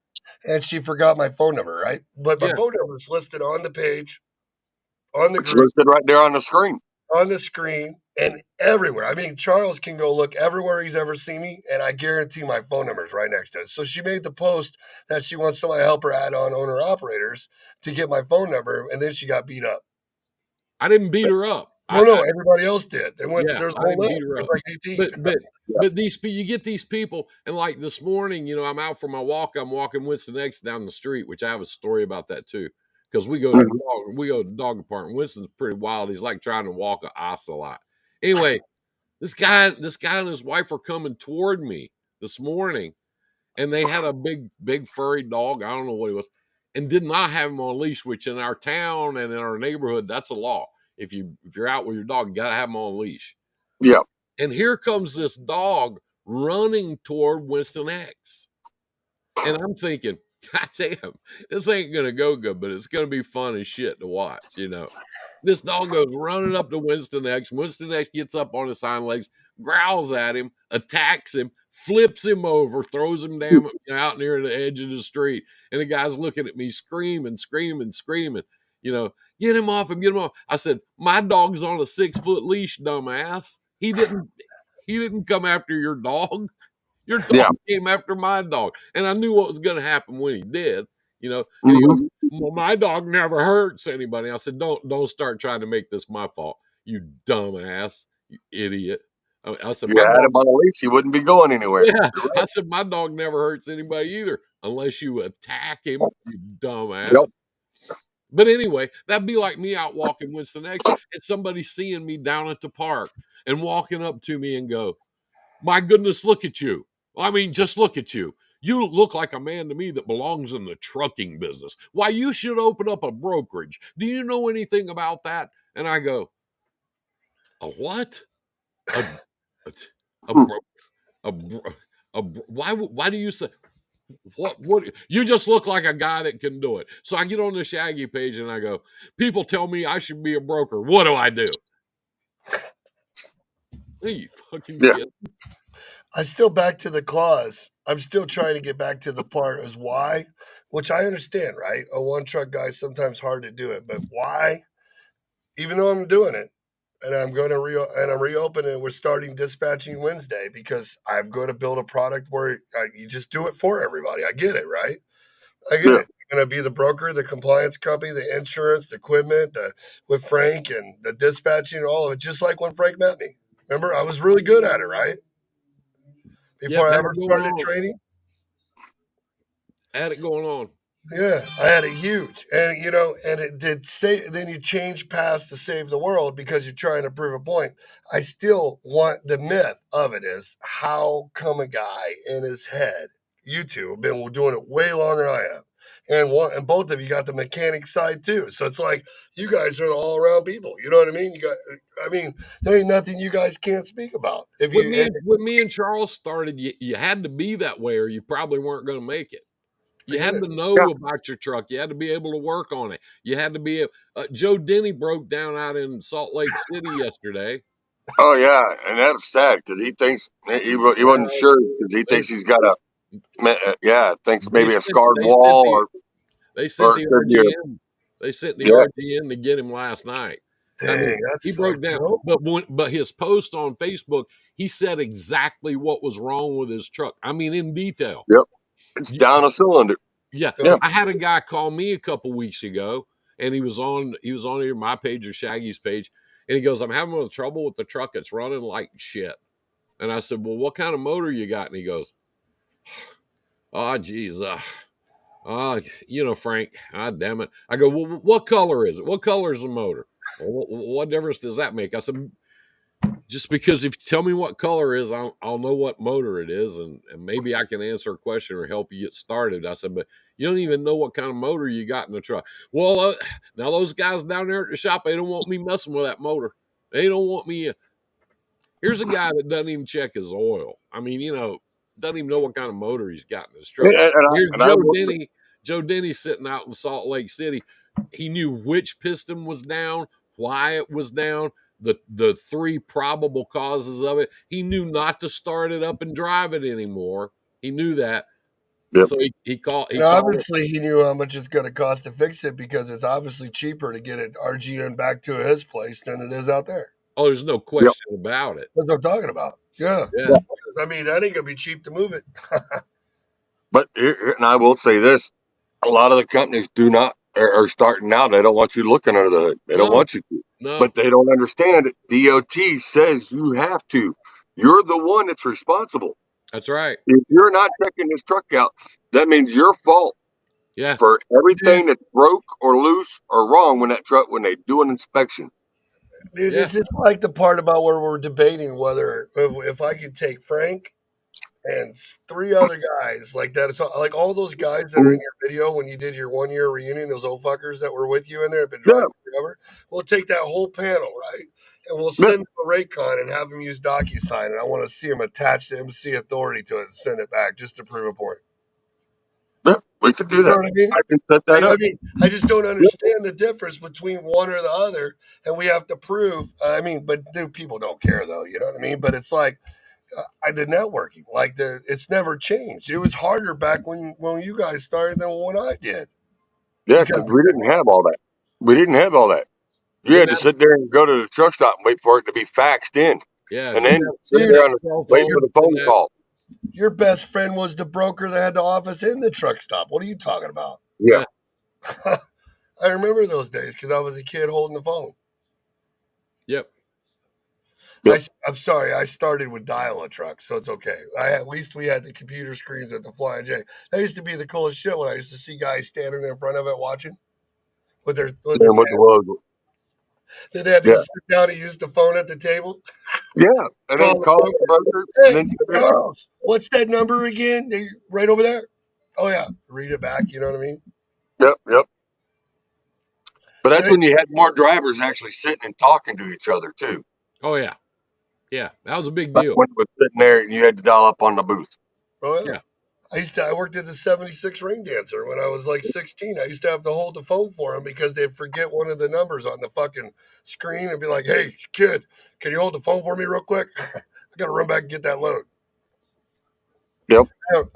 and she forgot my phone number, right? But my yeah. phone number is listed on the page, on the It's group, listed right there on the screen. on the screen, and everywhere. I mean, Charles can go look everywhere he's ever seen me, and I guarantee my phone number is right next to it. So she made the post that she wants somebody to help her add on owner operators to get my phone number, and then she got beat up. I didn't beat her up. No, everybody else did. They went. Yeah, There's a I whole didn't list. beat her There's up. like 18. But but Yeah. but you get these people, and like this morning, I'm out for my walk. I'm walking Winston X down the street, which I have a story about that too. Because Mhm. we go to the dog park. And Winston's pretty wild. He's like trying to walk an ocelot. Anyway, this guy and his wife were coming toward me this morning, and they had a big furry dog. I don't know what he was, and did not have him on a leash. Which in our town and in our neighborhood, that's a law. If you're out with your dog, you got to have him on a leash. Yeah. And here comes this dog running toward Winston X. And I'm thinking, God damn, this ain't gonna go good, but it's gonna be fun as shit to watch. This dog goes running up to Winston X. Winston X gets up on his hind legs, growls at him, attacks him, flips him over, throws him down out near the edge of the street. And the guy's looking at me, screaming, screaming, screaming. Get him off him, get him off. I said, my dog's on a 6-foot leash, dumbass. He didn't come after your dog. Your dog Yeah. came after my dog. And I knew what was going to happen when he did, and he goes, Hmm. well, my dog never hurts anybody. I said, don't start trying to make this my fault, you dumbass, you idiot. I said, You my had dog, him on a leash, he wouldn't be going anywhere. yeah, You're I right. said, my dog never hurts anybody either, unless you attack him, you Yep. dumbass. But anyway, that'd be like me out walking Winston X and somebody seeing me down at the park and walking up to me and go, my goodness, look at you. I mean, just look at you. You look like a man to me that belongs in the trucking business. Why, you should open up a brokerage. Do you know anything about that? And I go, a what? A a Hmm. bro, a, bro, why do you say what you just look like a guy that can do it. So I get on the Shaggy page and I go, people tell me I should be a broker. What do I do? Are you fucking Yeah. kidding? I still back to the clause. I'm still trying to get back to the part as why, which I understand, right? A one truck guy sometimes hard to do it, but why? Even though I'm doing it, and I'm going to I'm reopening. We're starting dispatching Wednesday because I'm going to build a product where you just do it for everybody. I get it, right? I get Yeah. it. You're going to be the broker, the compliance company, the insurance, the equipment, with Frank and the dispatching, all of it. Just like when Frank met me. Remember, I was really good at it, right? Yep, Before I had ever it going started on. training. Had it going on. Yeah, I had it huge, and and it did say. Then you change past to save the world because you're trying to prove a point. I still want the myth of it is how come a guy in his head. You two have been doing it way longer than I have, and both of you got the mechanic side too. So it's like you guys are the all around people. You know what I mean? I mean, there ain't nothing you guys can't speak about. If When you, me and when me and Charles started, you had to be that way, or you probably weren't going to make it. I You get had it. to Yeah. know about your truck. You had to be able to work on it. You had to be. Joe Denny broke down out in Salt Lake City yesterday. Oh yeah, and that's sad because he thinks he wasn't sure because he They thinks he's got a yeah, thinks they maybe a sent scarred they sent wall the or they sent or the it could be a RGN. They sent the yeah. RGN to get him last night. I mean, Dang, that he sucks, broke down. Joe. But his post on Facebook, he said exactly what was wrong with his truck. I mean, in detail. Yep. It's down a cylinder. Yeah, Yep. Yeah. I had a guy call me a couple weeks ago, and he was on either my page or Shaggy's page, and he goes, "I'm having a little trouble with the truck. It's running like shit." And I said, well, what kind of motor you got? And he goes, oh, geez. Frank, damn it. I go, well, what color is it? What color is the motor? Well, what difference does that make? I said, just because if you tell me what color it is, I'll know what motor it is, and maybe I can answer a question or help you get started. I said, but you don't even know what kind of motor you got in the truck. Well, now those guys down there at the shop, they don't want me messing with that motor. They don't want me. Here's a guy that doesn't even check his oil. I mean, doesn't even know what kind of motor he's got in his truck. Here's And I Joe will say, Denny. Joe Denny sitting out in Salt Lake City. He knew which piston was down, why it was down, the three probable causes of it. He knew not to start it up and drive it anymore. He knew that. yep, So he called And obviously, he knew how much it's going to cost to fix it because it's obviously cheaper to get it RGN back to his place than it is out there. Oh, there's no yep, question about it. That's what I'm talking about. Yeah. Yeah. I mean, that ain't going to be cheap to move it. but and I will say this: a lot of the companies do not are starting out. They don't want you looking under the hood. They don't No, want you to. no. But they don't understand it. DOT says you have to. You're the one that's responsible. That's right. If you're not checking this truck out, that means your fault Yeah. for Dude, everything that's broke or loose or wrong when they do an inspection. dude, Yeah. this is like the part about where we're debating whether if I could take Frank and three other guys like that. So, like all those guys that are in Mhm. your video when you did your 1 year reunion, those old fuckers that were with you in there have been Yeah, driving forever. We'll take that whole panel, right? And we'll yeah, send them a Raycon and have them use DocuSign. And I want to see them attach the MC authority to it and send it back just to prove a point. yeah. We could do You know that. what I mean? I can set that I up. mean, I just don't Yeah, understand the difference between one or the other, and we have to prove. I mean, but dude, people don't care though. You know what I mean? But it's like I did networking. Like it's never changed. It was harder back when you guys started than when I did yeah, because because we didn't have all that. We didn't have all that. You Didn't had to have sit there and go to the truck stop and wait for it to be faxed in, yeah, and didn't then have sit didn't dude, there have on the cell wait phones, for the didn't phone have call. your best friend was the broker that had the office in the truck stop. What are you talking about? Yeah, yeah, I remember those days because I was a kid holding the phone. yep. yep. I'm sorry, I started with dial a truck, so it's okay. At least we had the computer screens at the Flying J. That used to be the coolest shit when I used to see guys standing in front of it watching with their And what the was, then they had to yeah, go sit down and use the phone at the table. yeah, and Call then the call the broker. broker, and Hey, then sit there. Charles, what's that number again? They right over there. Oh yeah, read it back. You know what I mean? Yep, yep. But Yeah. that's when you had more drivers actually sitting and talking to each other too. Oh yeah, yeah. That was a big Like deal. when it was sitting there and you had to dial up on the booth. Oh yeah. Yeah. I worked at the 76 Ring Dancer when I was like 16. I used to have to hold the phone for them because they'd forget one of the numbers on the fucking screen and be like, hey, kid, can you hold the phone for me real quick? I got to run back and get that load. Yep.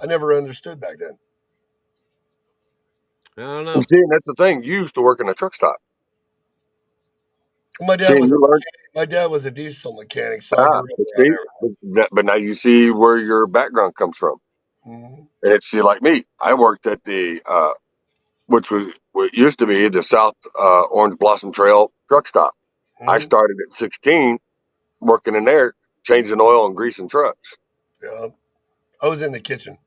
I never understood back then. I don't And know. see, and that's the thing. You used to work in a truck stop. My See, dad and was a you learned. my dad was a diesel mechanic, so I Ah, grew up but around see, but now you see where your background comes from. there. Mhm. And it's see, like me. I worked at the which was what used to be the South Orange Blossom Trail truck stop. I Mhm. started at 16 working in there, changing oil and greasing trucks. Yeah. I was in the kitchen.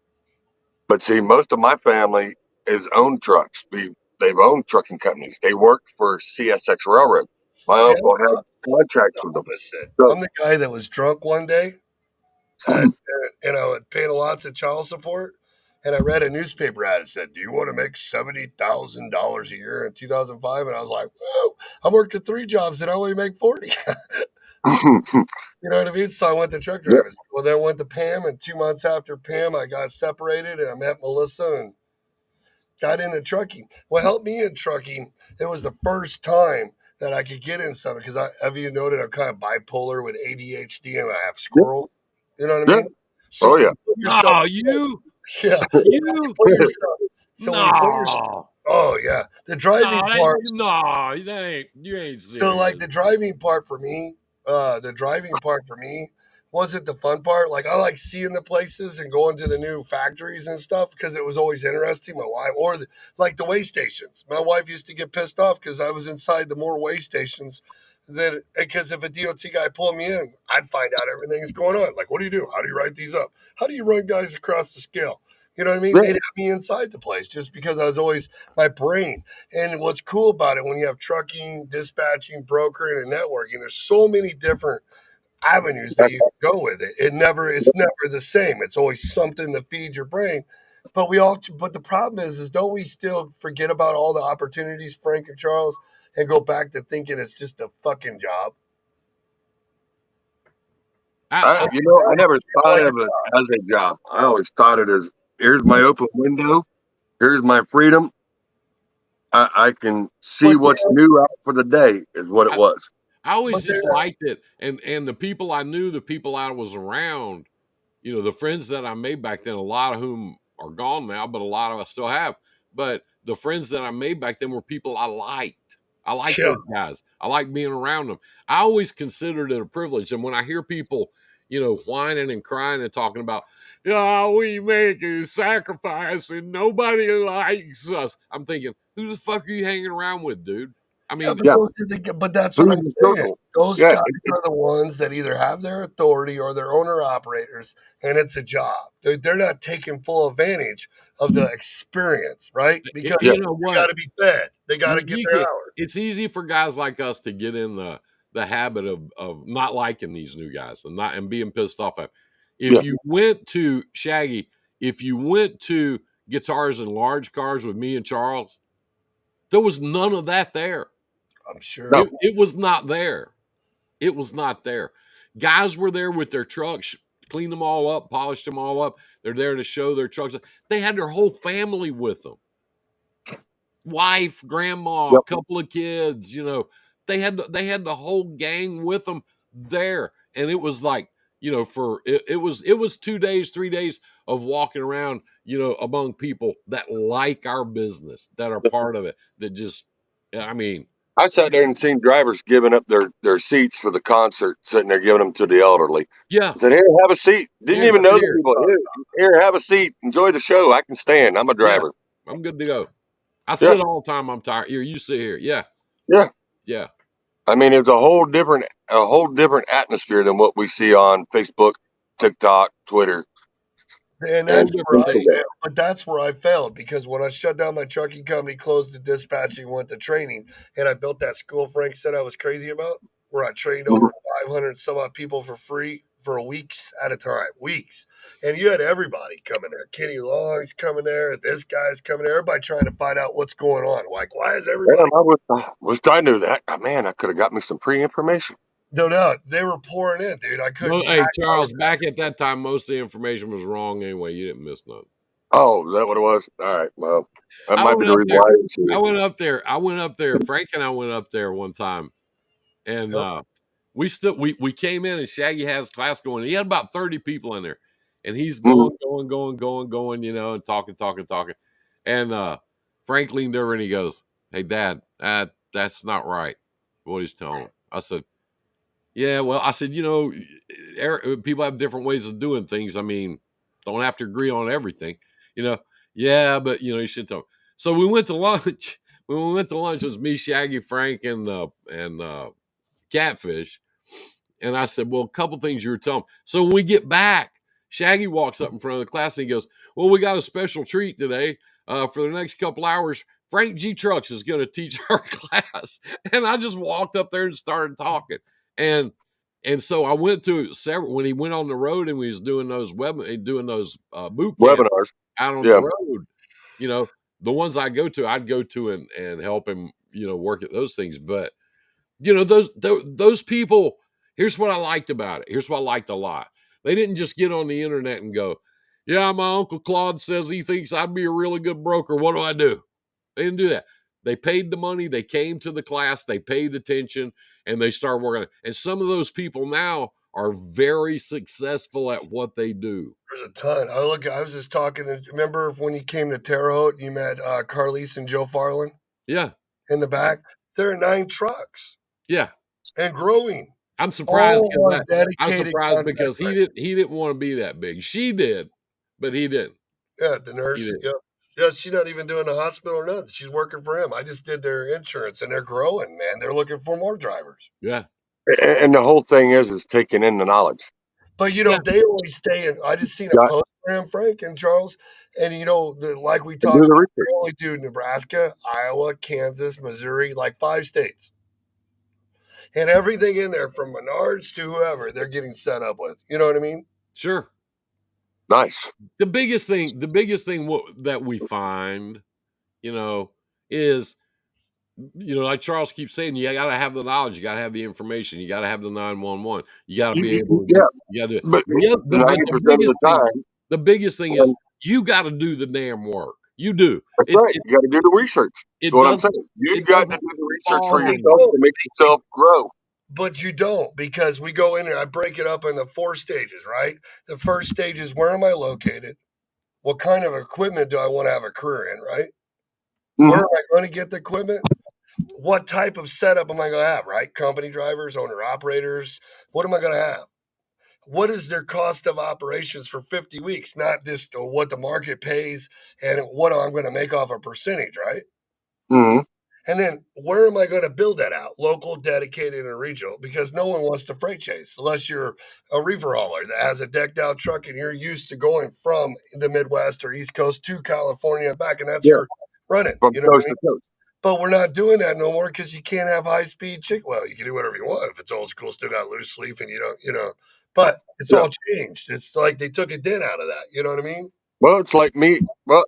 But see, most of my family is owned trucks. They've owned trucking companies. They worked for CSX Railroad. My See, uncle had I'm contracts the with them. opposite. So, I'm the guy that was drunk one day and, and I would pay lots of child support. And I read a newspaper ad that said, "Do you want to make $70,000 a year in 2005?" And I was like, "Whoa! I'm working three jobs and I only make 40." You know what I mean? So I went to truck yep, drivers. Well, then went to Pam, and 2 months after Pam, I got separated and I met Melissa and got into trucking. What helped me in trucking, it was the first time that I could get in something because have you noted I'm kind of bipolar with ADHD and I have yep, squirrel. You know what I yep. mean? So Oh when yeah. you put yourself, No, you, yeah, when you you, put yourself, so when you put your, no, oh yeah, the driving part. that ain't, you ain't So like serious. the driving part for me, the driving part for me wasn't the fun part. Like I like seeing the places and going to the new factories and stuff because it was always interesting. My wife or like the way stations. My wife used to get pissed off because I was inside the more way stations then because if a DOT guy pulled me in, I'd find out everything's going on. Like, what do you do? How do you write these up? How do you run guys across the scale? You know what I mean? Yeah. They'd have me inside the place just because I was always my brain. And what's cool about it when you have trucking, dispatching, brokering, and networking, there's so many different avenues that you can go with it. It's never the same. It's always something to feed your brain. But the problem is don't we still forget about all the opportunities, Frank and Charles, and go back to thinking it's just a fucking job? I I never thought Like a of it as a job. I always thought it as here's my open window, here's my freedom. I can see but what's new out for the day is what it I, was. I always but just liked it, and the people I knew, the people I was around, the friends that I made back then, a lot of whom are gone now, but a lot of us still have. But the friends that I made back then were people I liked. I like yeah, those guys. I like being around them. I always considered it a privilege. And when I hear people, whining and crying and talking about, yeah, we make a sacrifice and nobody likes us, I'm thinking, who the fuck are you hanging around with, dude? I yeah, mean, but Yeah. but that's what Who's I'm the saying. circle? Those Yeah. guys are the ones that either have their authority or they're owner operators, and it's a job. They're not taking full advantage of the experience, right? Because Yeah. you know they got what? to be fed. They got to You, get you their can, hours. it's easy for guys like us to get in the habit of not liking these new guys and being pissed off at. If Yeah. you went to Shaggy, if you went to Guitars and Large Cars with me and Charles, there was none of that there. I'm sure. No. It was not there. It was not there. Guys were there with their trucks, cleaned them all up, polished them all up. They're there to show their trucks. They had their whole family with them. Wife, grandma, Yep. couple of kids, they had the whole gang with them there. And it was like, it was 2 days, 3 days of walking around, among people that like our business, that are part of it, that just I mean, I sat there and seen drivers giving up their seats for the concert, sitting there giving them to the elderly. yeah, I said, "Here, have a seat." Didn't here, even know the here, people. Here, have a seat. Enjoy the show. I can stand. I'm a yeah, driver. I'm good to go. I Yeah. sit all the time, I'm tired. Here, you sit here. Yeah, Yeah. yeah. I mean, it's a whole different atmosphere than what we see on Facebook, TikTok, Twitter, And Whole that's where different I thing. Instagram. failed. But that's where I failed because when I shut down my trucking company, closed the dispatching, went to training, and I built that school Frank said I was crazy about, where I trained over Mhm. 500 some odd people for free for weeks at a time, weeks. And you had everybody coming there. Kenny Long's coming there. This guy's coming there. Everybody trying to find out what's going on. Like, why is Damn, everybody? I wish I knew that. Man, I could have got me some free information. No doubt. They were pouring in, dude. I couldn't Hey, pack. Charles, back at that time, most of the information was wrong anyway. You didn't miss nothing. Oh, is that what it was? All right. Well, that I might be went the up reason there. why I didn't see I it. went up there. I went up there. Frank and I went up there one time, and Yep. we came in, and Shaggy has class going. He had about 30 people in there, and he's Mhm. going, and talking, talking, talking. And Frank leaned over and he goes, "Hey, Dad, that's not right." What he's telling him. I said, "Yeah, well," I said, people have different ways of doing things. I mean, don't have to agree on everything, you know. Yeah, but you should tell. So we went to lunch. When we went to lunch, it was me, Shaggy, Frank, and Catfish. And I said, "Well, a couple things you were telling me." So when we get back, Shaggy walks up in front of the class and he goes, "Well, we got a special treat today. For the next couple hours, Frank G. Trucks is going to teach our class." And I just walked up there and started talking. And and so I went to several when he went on the road and we was doing those boot camps Webinars. out on the Yeah. road. You know, the ones I'd go to and help him, work at those things. But those people, here's what I liked about it. Here's what I liked a lot. They didn't just get on the internet and go, "Yeah, my Uncle Claude says he thinks I'd be a really good broker. What do I do?" They didn't do that. They paid the money, they came to the class, they paid attention, and they started working. And some of those people now are very successful at what they do. There's a ton. I was just talking. Remember when you came to Terre Haute, you met Carlise and Joe Farland Yeah. in the back? There are 9 trucks Yeah. and growing, I'm surprised all because on I'm dedicated surprised contact because he rate. didn't want to be that big. She did, but he didn't. Yeah, the He nurse. didn't. Yep. Yeah, she's not even doing the hospital or nothing. She's working for him. I just did their insurance, and they're growing, man. They're looking for more drivers. Yeah. And the whole thing is taking in the knowledge. But Yeah. they only stay in. I just seen a Got post for him, Frank and Charles, and like we to talked do the about, research. they only do Nebraska, Iowa, Kansas, Missouri, like 5 states, and everything in there from Menards to whoever they're getting set up with. You know what I mean? Sure. Nice. The biggest thing that we find, is, like Charles keeps saying, you got to have the knowledge, you got to have the information, you got to have the 911, you got to be able to Yeah, you got to do it. but But 90% of the time, the biggest thing is when, you got to do the damn work. You do. that's right. You got to do the research. That's It what I'm doesn't saying. You it got to doesn't do the research for But they fall. yourself don't. to make yourself grow. But you don't, because we go in and I break it up into 4 stages, right? The first stage is, where am I located? What kind of equipment do I want to have a career in, right? Where Mm-hmm. am I going to get the equipment? What type of setup am I going to have, right? Company drivers, owner operators. What am I going to have? What is their cost of operations for 50 weeks? Not just what the market pays and what I'm going to make off a percentage, right? Mm-hmm. And then where am I going to build that out? Local, dedicated, and regional, because no one wants to freight chase unless you're a reefer hauler that has a decked out truck and you're used to going from the Midwest or East Coast to California and back, and that's Yeah, your running. from You know what coast I mean? to coast. But we're not doing that no more because you can't have high speed chick. Well, you can do whatever you want if it's old school, still got loose sleeve, and But it's Yeah. all changed. It's like they took a dent out of that. You know what I mean? Well, it's like me. Well,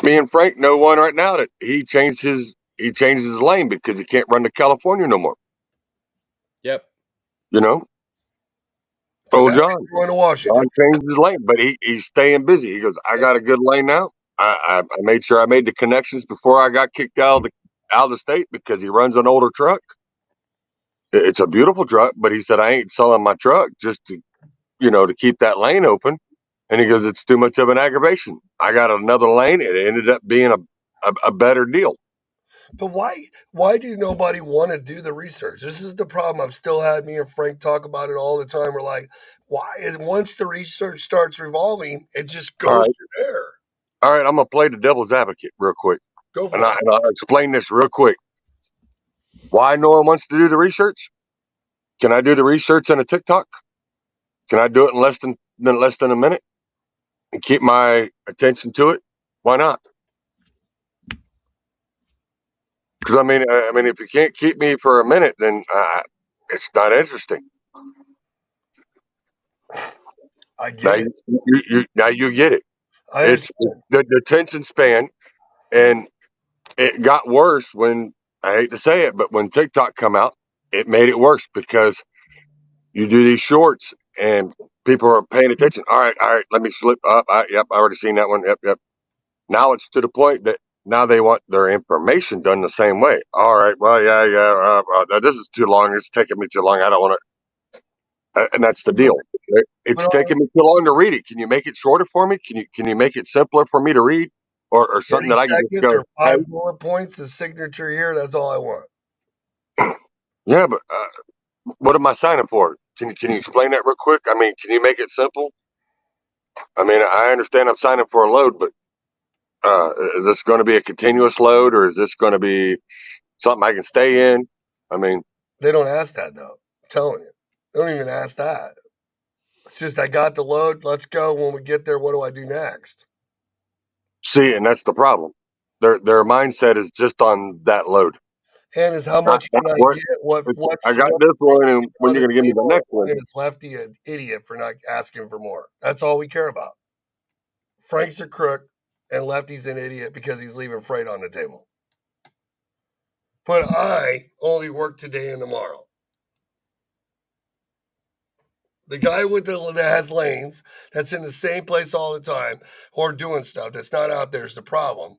me and Frank know one right now that he changed his lane because he can't run to California no more. Yep. You know, So old now he's John. going to Washington. John changed his lane, but he's staying busy. He goes, I got a good lane now. I made sure I made the connections before I got kicked out of the state because he runs an older truck. It's a beautiful truck, but he said I ain't selling my truck just to keep that lane open. And he goes, it's too much of an aggravation. I got another lane. It ended up being a better deal. But why do nobody want to do the research? This is the problem I've still had. Me and Frank talk about it all the time. We're like, why is, once the research starts revolving, it just All goes right. to there. All right. I'm going to play the devil's advocate real quick. Go And, for it. I'll explain this real quick. Why no one wants to do the research? Can I do the research on a TikTok? Can I do it in less than a minute and keep my attention to it? Why not? Because I mean, if you can't keep me for a minute, then it's not interesting. I Now get it. you get it. I It's understand. the attention span, and it got worse when I hate to say it, but when TikTok come out, it made it worse because you do these shorts and people are paying attention. All right, let me flip up. Yep, I already seen that one. Yep. Now it's to the point that now they want their information done the same way. All right, well, yeah. This is too long. It's taking me too long. I don't want to. And that's the deal. But It's taking me too long to read it. Can you make it shorter for me? Can you make it simpler for me to read, or something 30 that I can just seconds go, or hey, 5 bullet points, the signature here, that's all I want. yeah, but what am I signing for? Can you explain that real quick? I mean, can you make it simple? I mean, I understand I'm signing for a load, but is this going to be a continuous load, or is this going to be something I can stay in? I mean, They don't ask that, though. I'm telling you. They don't even ask that. It's just, I got the load. Let's go. When we get there, what do I do next? see, and that's the problem. Their mindset is just on that load. And is, how Not, much not can I what get? What it's. I what's got what this one, and when on you're the going to give me the table? next one? And is Lefty an idiot for not asking for more? That's all we care about. Frank's a crook, and Lefty's an idiot because he's leaving freight on the table. But I only work today and tomorrow. The guy that has lanes, that's in the same place all the time, or doing stuff that's not out there is the problem.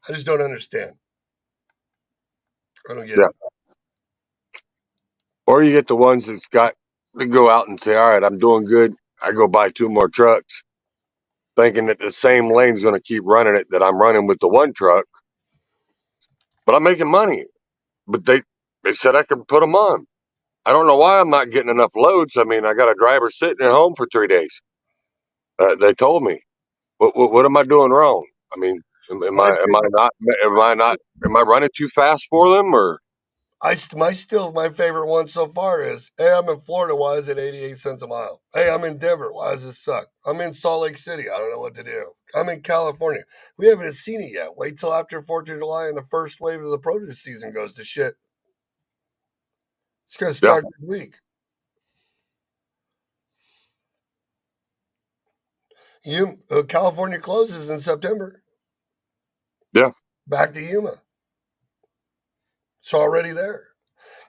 I just don't understand. I don't get Yeah. it. Or you get the ones that's got to go out and say, all right, I'm doing good. I go buy 2 more trucks, thinking that the same lane's going to keep running it that I'm running with the one truck, but I'm making money. But they said I could put them on. I don't know why I'm not getting enough loads. I mean, I got a driver sitting at home for 3 days. They told me. What am I doing wrong? I mean, am My I am I running too fast for them or my favorite one so far is, hey, I'm in Florida. Why is it 88 cents a mile? Hey, I'm in Denver. Why does this suck? I'm in Salt Lake City. I don't know what to do. I'm in California. We haven't seen it yet. Wait till after 4th of July and the first wave of the produce season goes to shit. It's going to yeah, start this week. California closes in September. yeah. Back to Yuma. It's already there.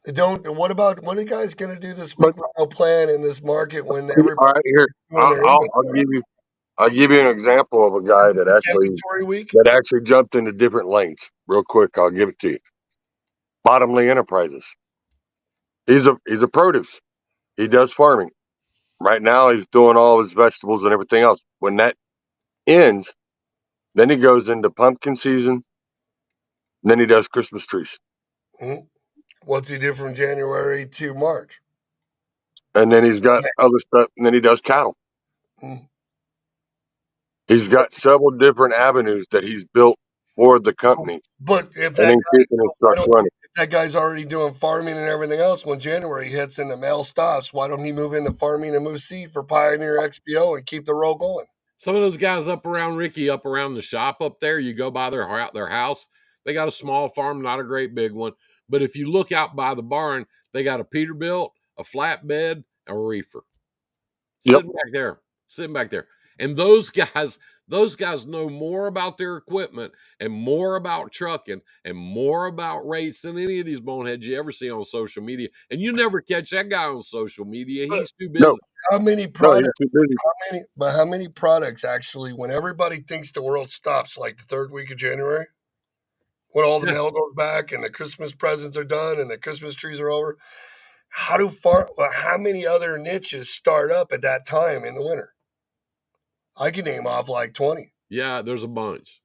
They don't. What are you guys going to do this But week with no plan in this market when all right, everybody's here doing their inventory? I'll give you an example of a guy It's inventory week. that actually jumped into different lanes. Real quick, I'll give it to you. Bottomley Enterprises. He's a produce. He does farming. Right now, he's doing all his vegetables and everything else. When that ends, then he goes into pumpkin season. Then he does Christmas trees, Mhm. What's he do from January to March? and then he's got other stuff. And then he does cattle. Mhm. He's got several different avenues that he's built for the company, But if and that then guy, keeping his why truck don't running. if that guy's already doing farming and everything else, when January hits and the mail stops, why don't he move into farming and move seed for Pioneer XPO and keep the roll going? Some of those guys up around Ricky, up around the shop up there, you go by their house. They got a small farm, not a great big one. But if you look out by the barn, they got a Peterbilt, a flatbed, a reefer Yep. sitting back there, sitting back there. And those guys know more about their equipment and more about trucking and more about rates than any of these boneheads you ever see on social media. And you never catch that guy on social media. But He's too No, busy. how many no, he's products? too busy. How many products actually? When everybody thinks the world stops, like the third week of January, when all the Yeah. mail goes back and the Christmas presents are done and the Christmas trees are over, how many other niches start up at that time in the winter? I can name off like 20. Yeah, there's a bunch.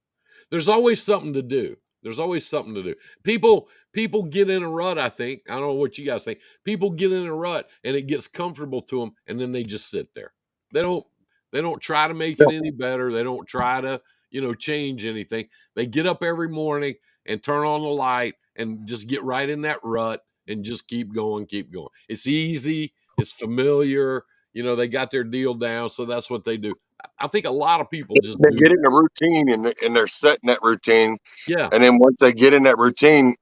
There's always something to do. There's always something to do. People get in a rut, I think. I don't know what you guys think. People get in a rut and it gets comfortable to them and then they just sit there. They don't they don't try to make it Yeah. any better. They don't try to, change anything. They get up every morning and turn on the light and just get right in that rut and just keep going, keep going. It's easy, it's familiar, they got their deal down, so that's what they do. I think a lot of people just They do get in that. the routine and they're set in that routine. Yeah, And then once they get in that routine,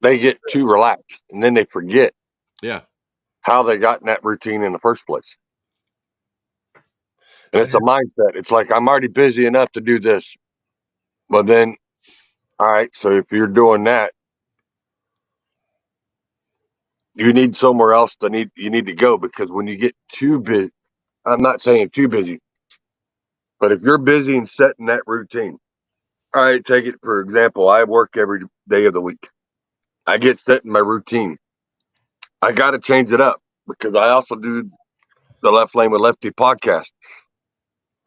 they get too relaxed, and then they forget yeah. how they got in that routine in the first place. And I it's a just, mindset. It's like I'm already busy enough to do this, but then all right. So if you're doing that, you need somewhere else you need to go because when you get too busy, I'm not saying too busy, but if you're busy and setting that routine, all right. Take it for example. I work every day of the week. I get set in my routine. I got to change it up because I also do the Left Lane with Lefty podcast.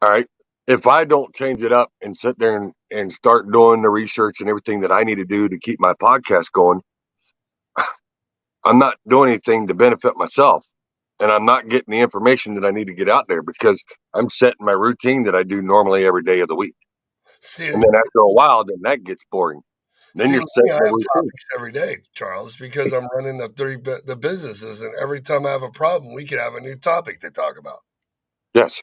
All right. If I don't change it up and sit there and start doing the research and everything that I need to do to keep my podcast going, I'm not doing anything to benefit myself. And I'm not getting the information that I need to get out there because I'm setting my routine that I do normally every day of the week. And see, then after a while, then that gets boring. Then see, you're with me, setting I a have routine. topics every day, Charles, because I'm running the businesses, and every time I have a problem, we can have a new topic to talk about Yes.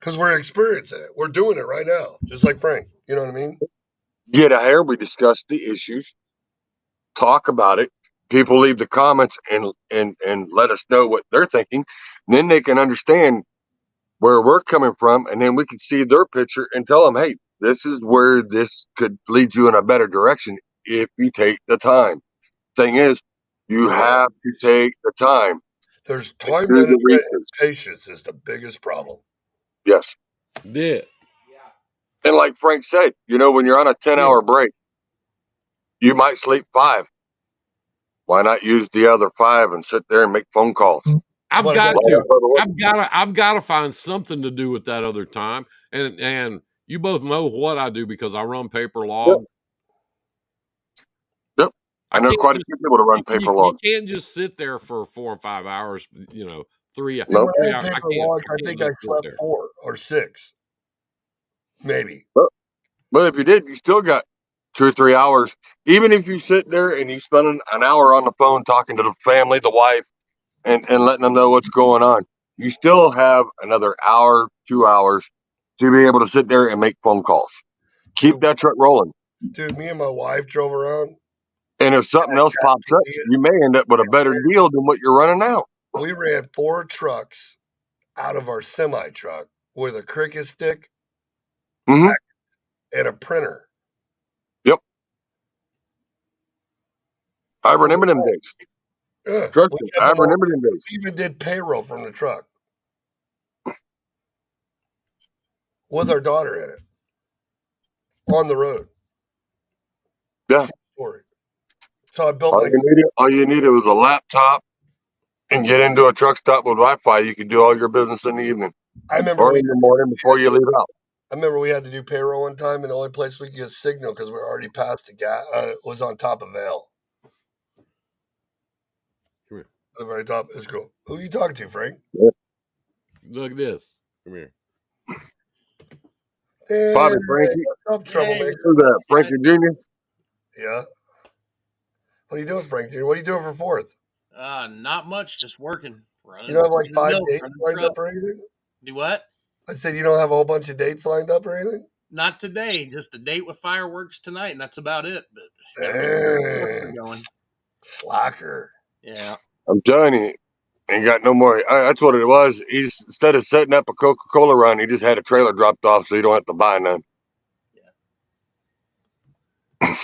because we're experiencing it. We're doing it right now, just like Frank. You know what I mean? Get out here. We discuss the issues, talk about it. People leave the comments and let us know what they're thinking. And then they can understand where we're coming from, and then we can see their picture and tell them, hey, this is where this could lead you in a better direction if you take the time. Thing is, you You know, have to take the time there's and time do the management and research. patience is the biggest problem. Yes. Yeah. And like Frank said, when you're on a 10-hour Yeah. break, you might sleep 5. Why not use the other 5 and sit there and make phone calls? I've But got hey, Light to. up other way. I've got to find something to do with that other time. And you both know what I do because I run paper Yep. logs. Yep. I I know can't quite a just few people to run paper you logs. can't just sit there for 4 or 5 hours, 3 Dude, when I 3 had hours. paper logs, I I can't think I just sit slept there. 4 or 6, maybe. But if you did, you still got 2 or 3 hours. Even if you sit there and you spend an hour on the phone talking to the family, the wife, and letting them know what's going on, you still have another hour, 2 hours to be able to sit there and make phone calls. Keep Dude, that truck rolling. me and my wife drove around. And if something else pops up, you may end up with a better deal than what you're running now. We ran 4 trucks out of our semi truck with a cricket stick Hmm. and a printer. Yep. I 4 remember them days. Trust we me, kept I them all. remember them days. We even did payroll from the truck with our daughter in it on the road. Yeah. Story. So I built my. All you needed was a laptop and get into a truck stop with Wi-Fi. You could do all your business in the evening I remember or in the morning before you leave out. we had to do payroll one time, and the only place we could get signal because we were already past the gas was on top of Vale. Come here. The very top is cool. Who are you talking to, Frank? Look at this. Come here. Bobby, Hey, Frankie, what's up, troublemaker? who's that? Frankie Jr. Yeah. What are you doing, Frank? Dude? What are you doing for 4th? Not much, just working. Running. You don't have like 5 milk, dates running lined truck. up or anything? Do what? I said you don't have a whole bunch of dates lined up or anything? Not today. Just a date with fireworks tonight, and that's about it. But gotta get Dang. going. Slacker. Yeah. I'm telling you, ain't got no more. That's what it was. He's instead of setting up a Coca-Cola run, he just had a trailer dropped off, so you don't have to buy none. Yeah.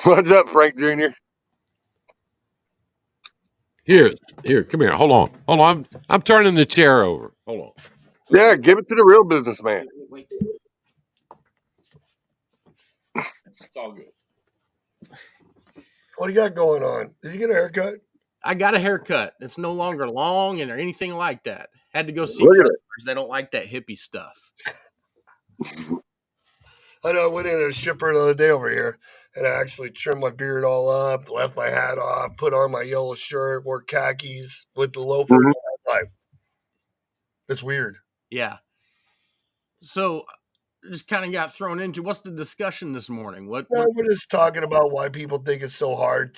What's up, Frank Jr.? Here, come here. Hold on. I'm turning the chair over. Hold on. Yeah, give it to the real businessman. Wait. It's all good. What do you got going on? Did you get a haircut? I got a haircut. It's no longer long and or anything like that. Had to go see Look at customers. it. They don't like that hippie stuff. I know I went in a shipper the other day over here, and I actually trimmed my beard all up, left my hat off, put on my yellow shirt, wore khakis with the loafers. Mhm. Like, it's weird. Yeah. So just kind of got thrown into what's the discussion this morning? What We're just talking about why people think it's so hard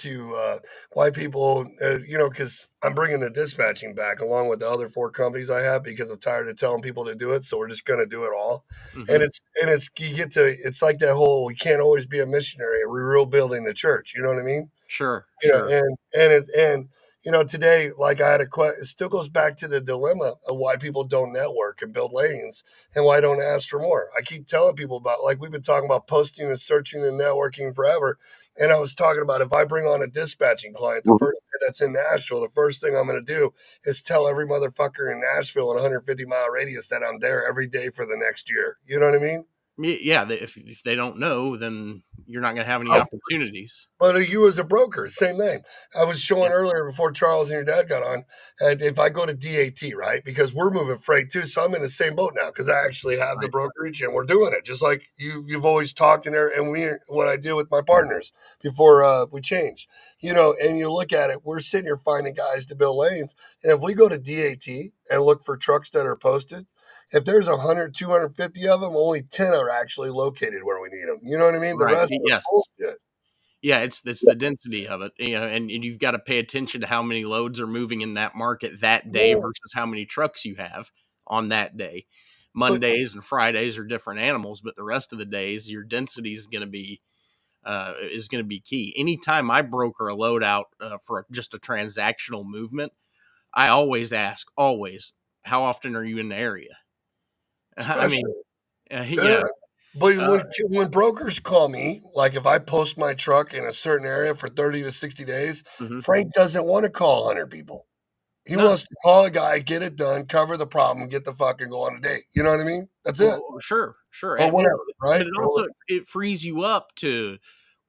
why people, because I'm bringing the dispatching back along with the other 4 companies I have because I'm tired of telling people to do it. So we're just going to do it all. Mhm. It's like that whole, we can't always be a missionary. We're rebuilding the church. You know what I mean? Sure. Today, like I had a question, it still goes back to the dilemma of why people don't network and build lanes and why I don't ask for more. I keep telling people about, like, we've been talking about posting and searching and networking forever. And I was talking about if I bring on a dispatching client, the Mhm. first that's in Nashville, the first thing I'm going to do is tell every motherfucker in Nashville in a 150-mile radius that I'm there every day for the next year. You know what I mean? Yeah, if they don't know, then you're not going to have any Oh, opportunities. But you as a broker, same thing. I was showing Yeah. earlier before Charles and your dad got on, and if I go to DAT, right, because we're moving freight too, so I'm in the same boat now because I actually have the Right. brokerage and we're doing it just like you've always talked in there, and what I do with my partners before we change, and you look at it, we're sitting here finding guys to build lanes, and if we go to DAT and look for trucks that are posted. If there's 100, 250 of them, only 10 are actually located where we need them. You know what I mean? The Right. rest are Yes. bullshit. Yeah, it's the density of it, and you've got to pay attention to how many loads are moving in that market that day Yeah. versus how many trucks you have on that day. But Mondays and Fridays are different animals, but the rest of the days, your density is going to be key. Anytime I broker a load out for just a transactional movement, I always ask, how often are you in the area? I especially, mean, yeah. yeah, But uh, when brokers call me, like if I post my truck in a certain area for 30 to 60 days, mhm. Frank doesn't want to call 100 people. He No, wants to call a guy, get it done, cover the problem, get the fucking go on a date. You know what I mean? That's it. well, sure, Or well, whatever, but right? it also it frees you up to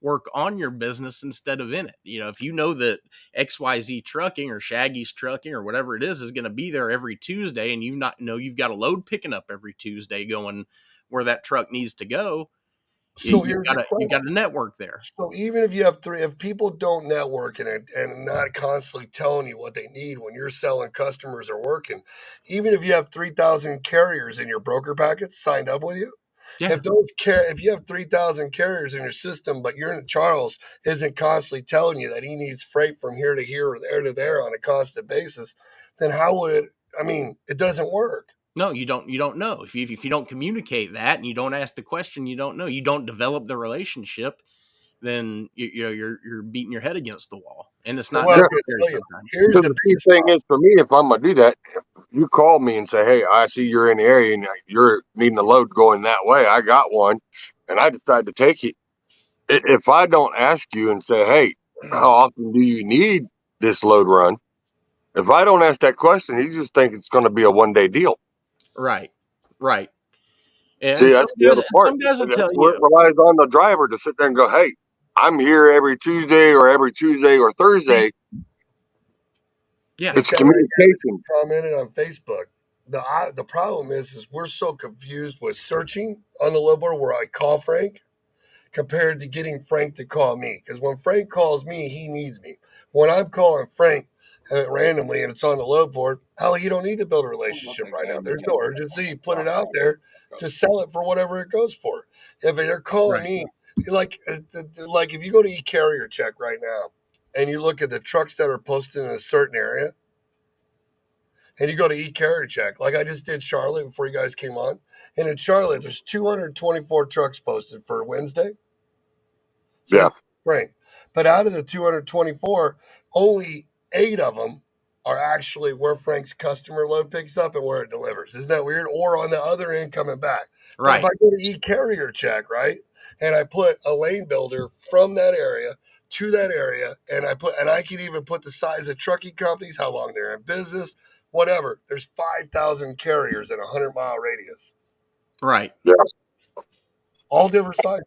work on your business instead of in it. If you know that XYZ Trucking or Shaggy's Trucking or whatever it is going to be there every Tuesday, and you not know you've got a load picking up every Tuesday going where that truck needs to go, So You here's the question. got a network there. So even if you have if people don't network and not constantly telling you what they need when you're selling customers or working, even if you have 3,000 carriers in your broker packets signed up with you, Yeah. if you have 3,000 carriers in your system, but Charles isn't constantly telling you that he needs freight from here to here or there to there on a constant basis, then how would it? I mean, it doesn't work. No, you don't. You don't know if you don't communicate that and you don't ask the question. You don't know. You don't develop the relationship. Then you're beating your head against the wall, and it's not Well, I was Yeah. going to necessary tell you, sometimes. here's So the the key biggest thing problem. is for me, if I'm gonna do that, if you call me and say, "Hey, I see you're in the area and you're needing a load going that way. I got one," and I decide to take it. If I don't ask you and say, "Hey, how often do you need this load run?" If I don't ask that question, you just think it's going to be a 1 day deal. Right, right. See, And that's the other part. some guys will That's tell where it you, relies on the driver to sit there and go, "Hey, I'm here every Tuesday or See, Thursday." yeah, this It's guy right here that communication. commented on Facebook. The problem is we're so confused with searching on the low board where I call Frank compared to getting Frank to call me. Because when Frank calls me, he needs me. When I'm calling Frank randomly and it's on the low board, hell, you don't need to build a relationship right now. There's no urgency. You put it out there to sell it for whatever it goes for. If they're calling right, me, like if you go to e-carrier check right now and you look at the trucks that are posted in a certain area, and you go to e-carrier check, like I just did Charlotte before you guys came on. And in Charlotte, there's 224 trucks posted for Wednesday. So Yeah. that's Frank. But out of the 224, only 8 of them are actually where Frank's customer load picks up and where it delivers. Isn't that weird? Or on the other end coming back. But if right, I go to e-carrier check, right, and I put a lane builder from that area to that area, and I can even put the size of trucking companies, how long they're in business, whatever. There's 5,000 carriers in a 100-mile radius, right. Yeah. all different sizes.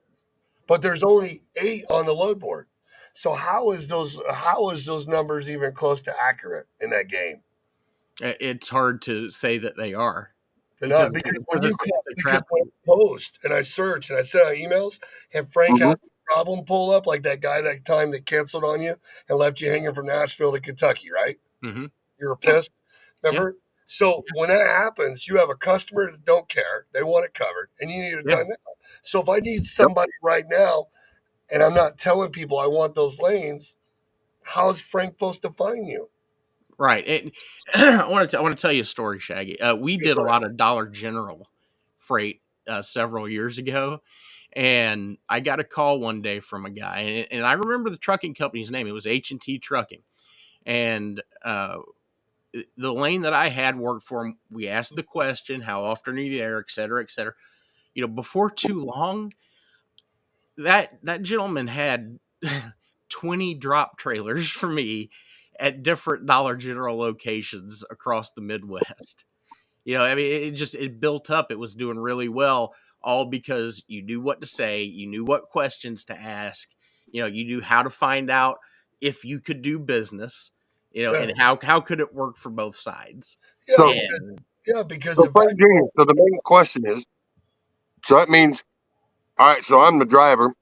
But there's only 8 on the load board. So how is those numbers even close to accurate in that game? It's hard to say that they are They're because not because when you it's call a because trap when game. I post and I search and I send out emails and Frank hmm has a problem pull up like that guy that time that canceled on you and left you hanging from Nashville to Kentucky, right? Hmm. You were Yeah, pissed, yeah, remember? So when that happens, you have a customer that don't care, they want it covered, and you need it yeah. done now. So if I need Yep. somebody right now and I'm not telling people I want those lanes, how is Frank supposed to find you? Right. I want to tell you a story, Shaggy. We Okay, did a go ahead. lot of Dollar General freight several years ago, and I got a call one day from a guy, and I remember the trucking company's name. It was H&T Trucking, and the lane that I had worked for him. We asked the question, "How often are you there?" et cetera, et cetera. Before too long, that gentleman had 20 drop trailers for me at different Dollar General locations across the Midwest. I mean, it built up. It was doing really well, all because you knew what to say, you knew what questions to ask, you knew how to find out if you could do business, Yeah, and how could it work for both sides. yeah, So, because And because so if I Frank Jr. go, So the main question is, so that means, all right. So I'm the driver.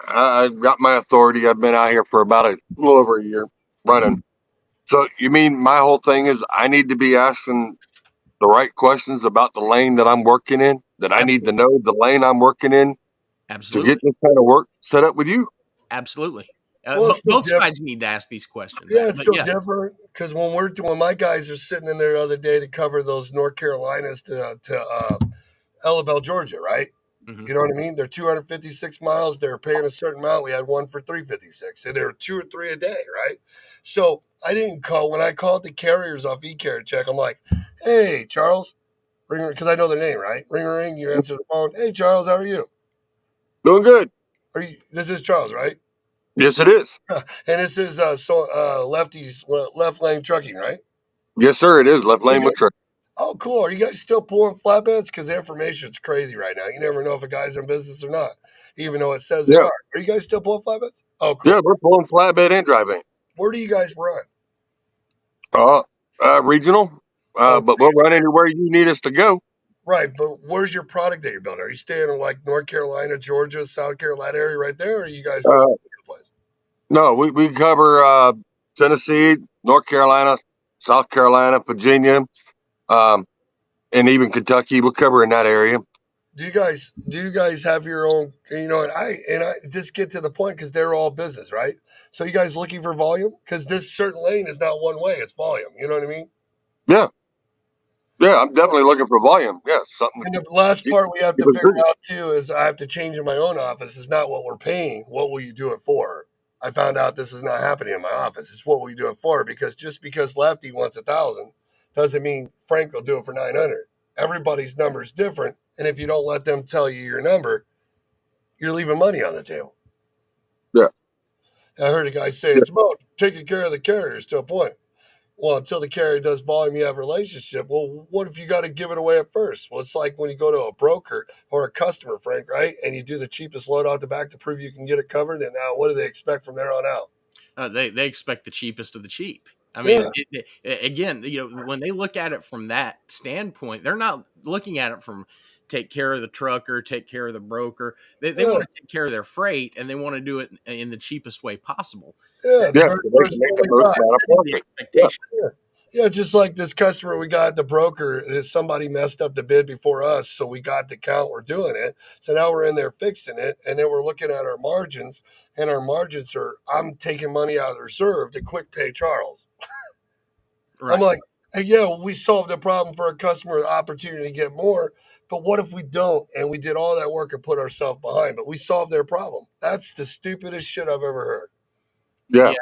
I've got my authority. I've been out here for about a little over a year running. So you mean my whole thing is I need to be asking the right questions about the lane that I'm working in? That I need to absolutely, know the lane I'm working in to get absolutely, this kind of work set up with you? absolutely. well, it's still Both different. sides need to ask these questions, Yeah, it's but still yes. different because when my guys are sitting in there the other day to cover those North Carolinas to Elabelle, Georgia, right? Hmm. You know what I mean? They're 256 miles. They're paying a certain amount. We had one for 356, and there were 2 or 3 a day, right? So I didn't call when I called the carriers off e-carrier check. I'm like, "Hey, Charles, ring," because I know their name, right? Ring, ring. You answer the phone. Hey, Charles, how are you? Doing good. Are you? This is Charles, right? Yes, it is. And this is lefties left lane trucking, right? Yes, sir. It is left You lane with guys, truck. oh, cool. Are you guys still pulling flatbeds? Because the information's crazy right now. You never know if a guy's in business or not, even though it says they Yeah, are. Are you guys still pulling flatbeds? Oh, yeah. cool. We're pulling flatbed and dry van. Where do you guys run? Uh, regional. Oh, But we'll run anywhere you need us to go. Right, but where's your product that you're building? Are you staying in like North Carolina, Georgia, South Carolina area right there, or are you guys go all over the place? No, we cover Tennessee, North Carolina, South Carolina, Virginia, um, and even Kentucky. We cover in that area. Do you guys have your own, and I just get to the point because they're all business, right? So you guys looking for volume? Because this certain lane is not one way, it's volume. You know what I mean? Yeah, yeah, I'm definitely looking for volume. Yeah, something And the last keep part we have keep to us figure busy. out too is I have to change in my own office. Is not what we're paying. What will you do it for? I found out this is not happening in my office. It's what will you do it for? Because just because Lefty wants 1,000 doesn't mean Frank will do it for 900. Everybody's number is different, and if you don't let them tell you your number, you're leaving money on the table. Yeah, I heard a guy say yeah, it's about taking care of the carriers to a point. Well, until the carrier does volume, you have a relationship. Well, what if you got to give it away at first? Well, it's like when you go to a broker or a customer, Frank, right? And you do the cheapest load out the back to prove you can get it covered. And now what do they expect from there on out? They expect the cheapest of the cheap. I mean, Yeah, again, when they look at it from that standpoint, they're not looking at it from take care of the trucker, take care of the broker. They yeah, want to take care of their freight, and they want to do it in the cheapest way possible. yeah. The yeah. very So they can first make one the we most got. amount of Setting the profit. Yeah, expectation. Yeah. Yeah, just like this customer we got at the broker, somebody messed up the bid before us, so we got the count. We're doing it, so now we're in there fixing it, and then we're looking at our margins, and our margins are I'm taking money out of the reserve to quick pay Charles. I'm Right. like, hey, yeah, we solved the problem for a customer, the opportunity to get more, but what if we don't? And we did all that work and put ourselves behind, but we solved their problem. That's the stupidest shit I've ever heard. yeah, Yeah.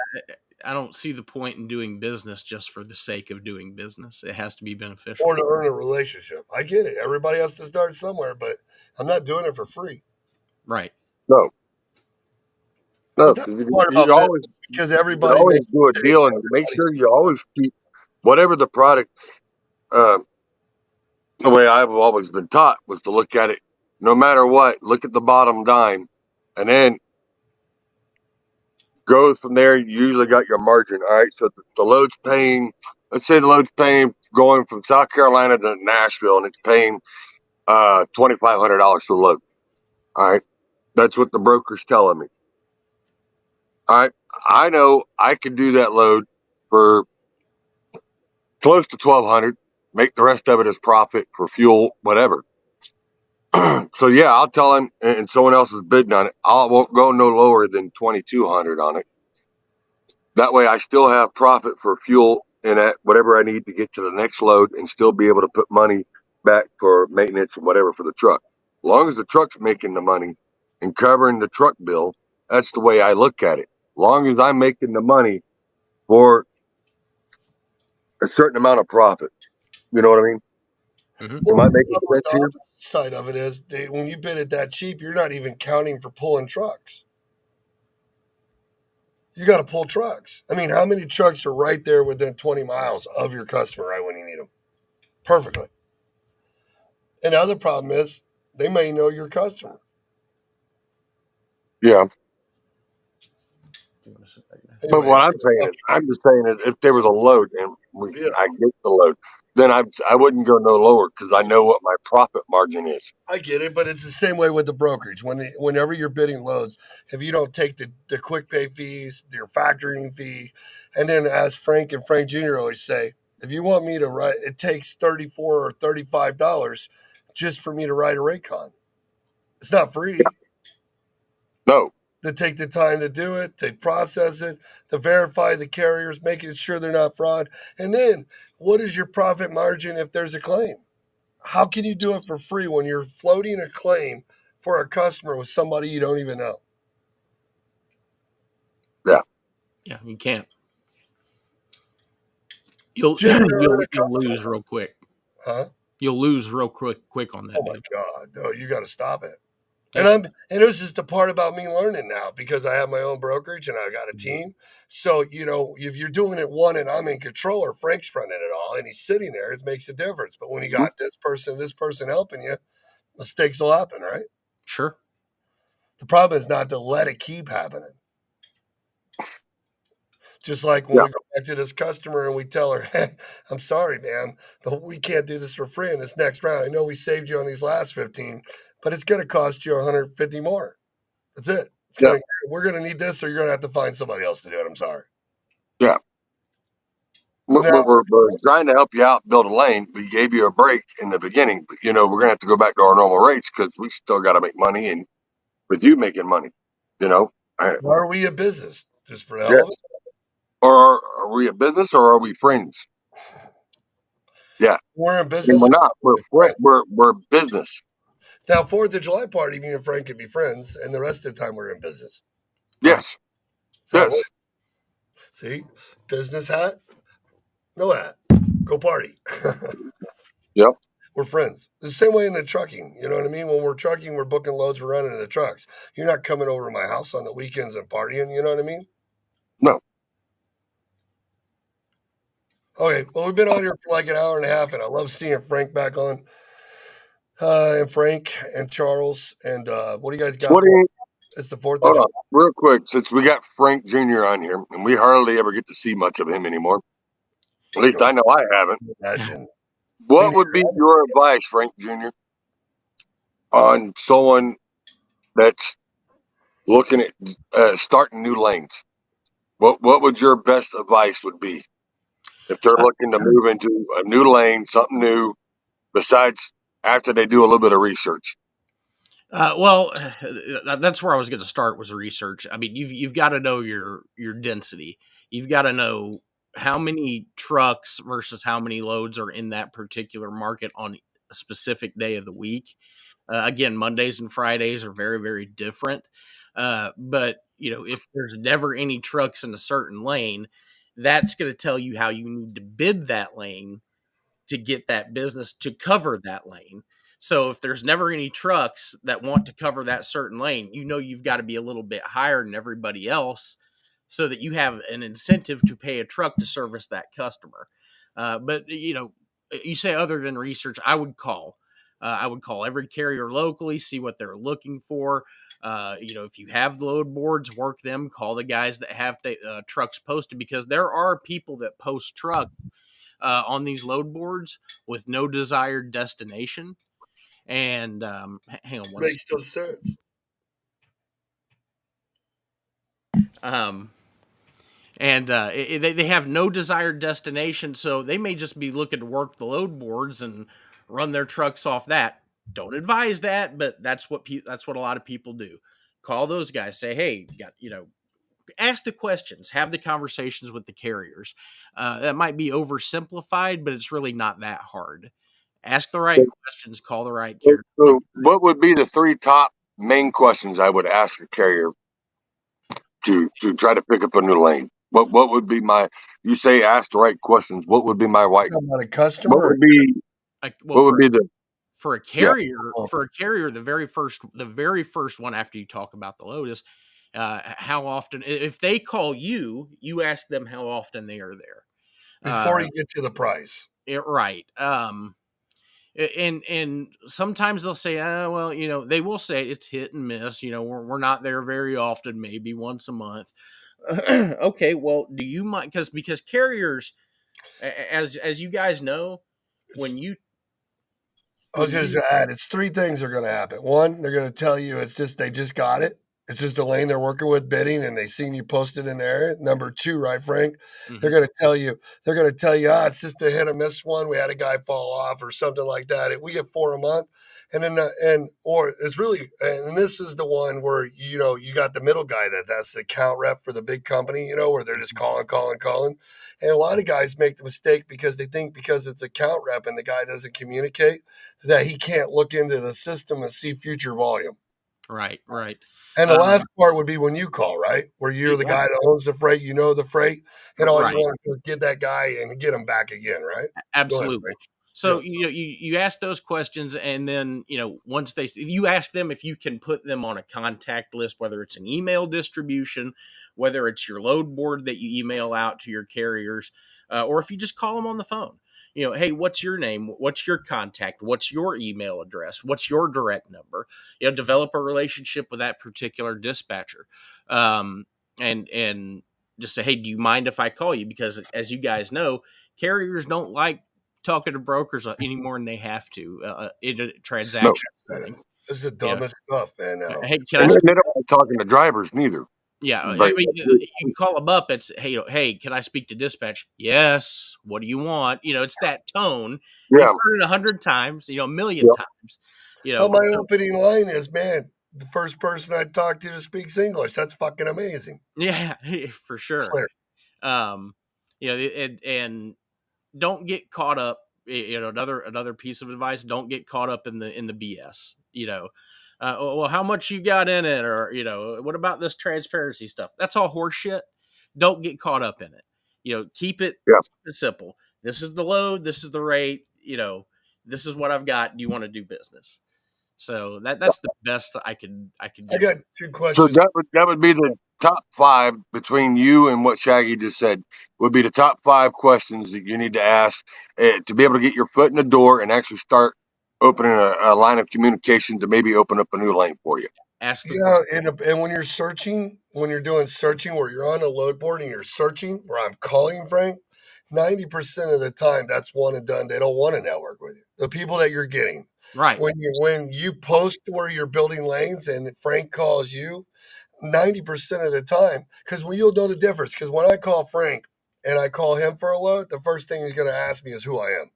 I don't see the point in doing business just for the sake of doing business. It has to be beneficial. Or to earn a relationship. I get it. Everybody has to start somewhere, but I'm not doing it for free. Right. no, But no. that's 'Cause the part you about business always because you can everybody always makes do a mistakes. deal and make Everybody, sure you always keep whatever the product. Uh, the way I've always been taught was to look at it, no matter what. Look at the bottom dime, and then go from there. You usually got your margin. All right. So the load's paying, let's say the load's paying going from South Carolina to Nashville and it's paying $2,500 for the load. All right. That's what the broker's telling me. All right. I know I can do that load for close to 1,200, make the rest of it as profit for fuel, whatever. So yeah, I'll tell him and someone else is bidding on it. I won't go no lower than 2,200 on it. That way, I still have profit for fuel and at whatever I need to get to the next load, and still be able to put money back for maintenance and whatever for the truck. As long as the truck's making the money and covering the truck bill, that's the way I look at it. As long as I'm making the money for a certain amount of profit, you know what I mean? Hmm. well, Am I the making problem with sense the here? opposite side of it is when you bid it that cheap, you're not even counting for pulling trucks. You got to pull trucks. I mean, how many trucks are right there within 20 miles of your customer right when you need them? Perfectly. And the other problem is they may know your customer. Yeah. But Anyway, what I'm saying is, I'm just saying is, if there was a load and yeah, I get the load, then I wouldn't go no lower because I know what my profit margin is. I get it, but it's the same way with the brokerage. Whenever you're bidding loads, if you don't take the quick pay fees, your factoring fee, and then as Frank and Frank Jr. always say, if you want me to write, it takes $34 or $35 just for me to write a Raycon. It's not free No, to take the time to do it, to process it, to verify the carriers, making sure they're not fraud. And then what is your profit margin if there's a claim? How can you do it for free when you're floating a claim for a customer with somebody you don't even know? yeah, Yeah, you can't. You'll Just to earn a you'll lose customer. real quick. Huh? You'll lose real quick on Oh that my deal. God. No, you got to stop it. Yeah. And this is the part about me learning now because I have my own brokerage and I got a team. So, if you're doing it one and I'm in control or Frank's running it all and he's sitting there, it makes a difference. But when you mhm, got this person helping you, mistakes will happen, right? Sure. The problem is not to let it keep happening. Just like when Yeah. we go back to this customer and we tell her, hey, I'm sorry, ma'am, but we can't do this for free in this next round. I know we saved you on these last 15, but it's going to cost you 150 more. That's it. Yeah. We're going to need this, or you're going to have to find somebody else to do it. I'm sorry. Yeah. Now, We're trying to help you out build a lane. We gave you a break in the beginning, but we're gonna have to go back to our normal rates because we still got to make money, and with you making money, I, why are we a business? Just for the hell of yes. Or are we a business or are we friends? Yeah, it? We're in and business. we're not. We're business. Now, 4th of July party, me and Frank could be friends, and the rest of the time we're in business. Right. Yes, So, yes. see, business hat, no hat, go party. Yep. We're friends. The same way in the trucking. You know what I mean? When we're trucking, we're booking loads, we're running in the trucks. You're not coming over to my house on the weekends and partying. You know what I mean? No. Okay. Well, we've been on here for like an hour and a half, and I love seeing Frank back on. And Frank and Charles. And what do you guys got What do for? you? It's the 4th of Hold July. on, real quick. Since we got Frank Jr. on here, and we hardly ever get to see much of him anymore. At least I know I haven't. Imagine. What would be your advice, Frank Jr., on someone that's looking at starting new lanes? What would your best advice would be if they're looking to move into a new lane, something new, besides after they do a little bit of research? Well, that's where I was going to start was research. I mean, you've got to know your density. You've got to know how many trucks versus how many loads are in that particular market on a specific day of the week. Again, Mondays and Fridays are very, very different. But if there's never any trucks in a certain lane, that's going to tell you how you need to bid that lane to get that business to cover that lane. So if there's never any trucks that want to cover that certain lane, you've got to be a little bit higher than everybody else so that you have an incentive to pay a truck to service that customer. But you say other than research, I would call. I would call every carrier locally, see what they're looking for. If you have load boards, work them. Call the guys that have the trucks posted because there are people that post trucks on these load boards with no desired destination. And hang on one Makes second. no sense. Um, and they have no desired destination, so they may just be looking to work the load boards and run their trucks off that. Don't advise that, but that's what a lot of people do. Call those guys, say, hey, ask the questions, have the conversations with the carriers. That might be oversimplified, but it's really not that hard. Ask the right So, questions, call the right carrier. so what would be the three top main questions I would ask a carrier to try to pick up a new lane? What would be my? You say ask the right questions. What would be my white? Talking about a What customer. would be? Well, What would be the? for a Yeah. carrier, the very first one after you talk about the load is how often. If they call you, you ask them how often they are there. Before you get to the price. Right. And sometimes they'll say, well, they will say it's hit and miss. We're not there very often, maybe once a month. Okay, well, do you mind? Because carriers, as you guys know, when It's, you I was when going you to add, it's three things are going to happen. One, they're going to tell you they just got it. It's just a lane they're working with bidding and they seen you posted in there. Number two, right, Frank? They're Mhm. going to tell you, it's just a hit or miss one. We had a guy fall off or something like that. We get four a month. And then, or it's really, and this is the one where, you got the middle guy that's the account rep for the big company, where they're just calling. And a lot of guys make the mistake because they think because it's account rep and the guy doesn't communicate that he can't look into the system and see future volume. Right. And the Um, last part would be when you call, right? Where you're the yeah, guy that owns the freight, the freight, and all you right. want to do is get that guy and get him back again, right? Go ahead, Absolutely. Frank. So Yeah. you ask those questions, and then once you ask them if you can put them on a contact list, whether it's an email distribution, whether it's your load board that you email out to your carriers, or if you just call them on the phone. Hey, what's your name? What's your contact? What's your email address? What's your direct number? Develop a relationship with that particular dispatcher, and just say, hey, do you mind if I call you? Because as you guys know, carriers don't like talking to brokers any more than they have to in a No. transaction setting. It's the You know, dumbest stuff, man. Now, hey, can I And they speak? don't like talking to drivers neither. Yeah, But I mean, you can call them up. It's hey, can I speak to dispatch? Yes. What do you want? It's that tone. You've yeah, heard it 100 times. A million yeah. times. oh, my So opening line is, man, the first person I talked to speaks English. That's fucking amazing. yeah, for sure. Clear. Um, and don't get caught up. Another piece of advice: don't get caught up in the BS. Well, how much you got in it, or what about this transparency stuff? That's all horseshit. Don't get caught up in it. Yeah. Keep it simple. This is the load. This is the rate. This is what I've got. Do you want to do business? So that's the best I could I give. got two So questions. that would be the top five between you and what Shaggy just said. Would be the top five questions that you need to ask to be able to get your foot in the door and actually start opening a line of communication to maybe open up a new lane for you. Ask the Yeah, question. and when you're searching, when you're doing searching, where you're on a load board and you're searching, where I'm calling Frank, 90% of the time that's one and done. They don't want to network with you. The people that you're getting, Right. when you post where you're building lanes and Frank calls you, 90% of the time, because when you'll know the difference. Because when I call Frank and I call him for a load, the first thing he's going to ask me is who I am.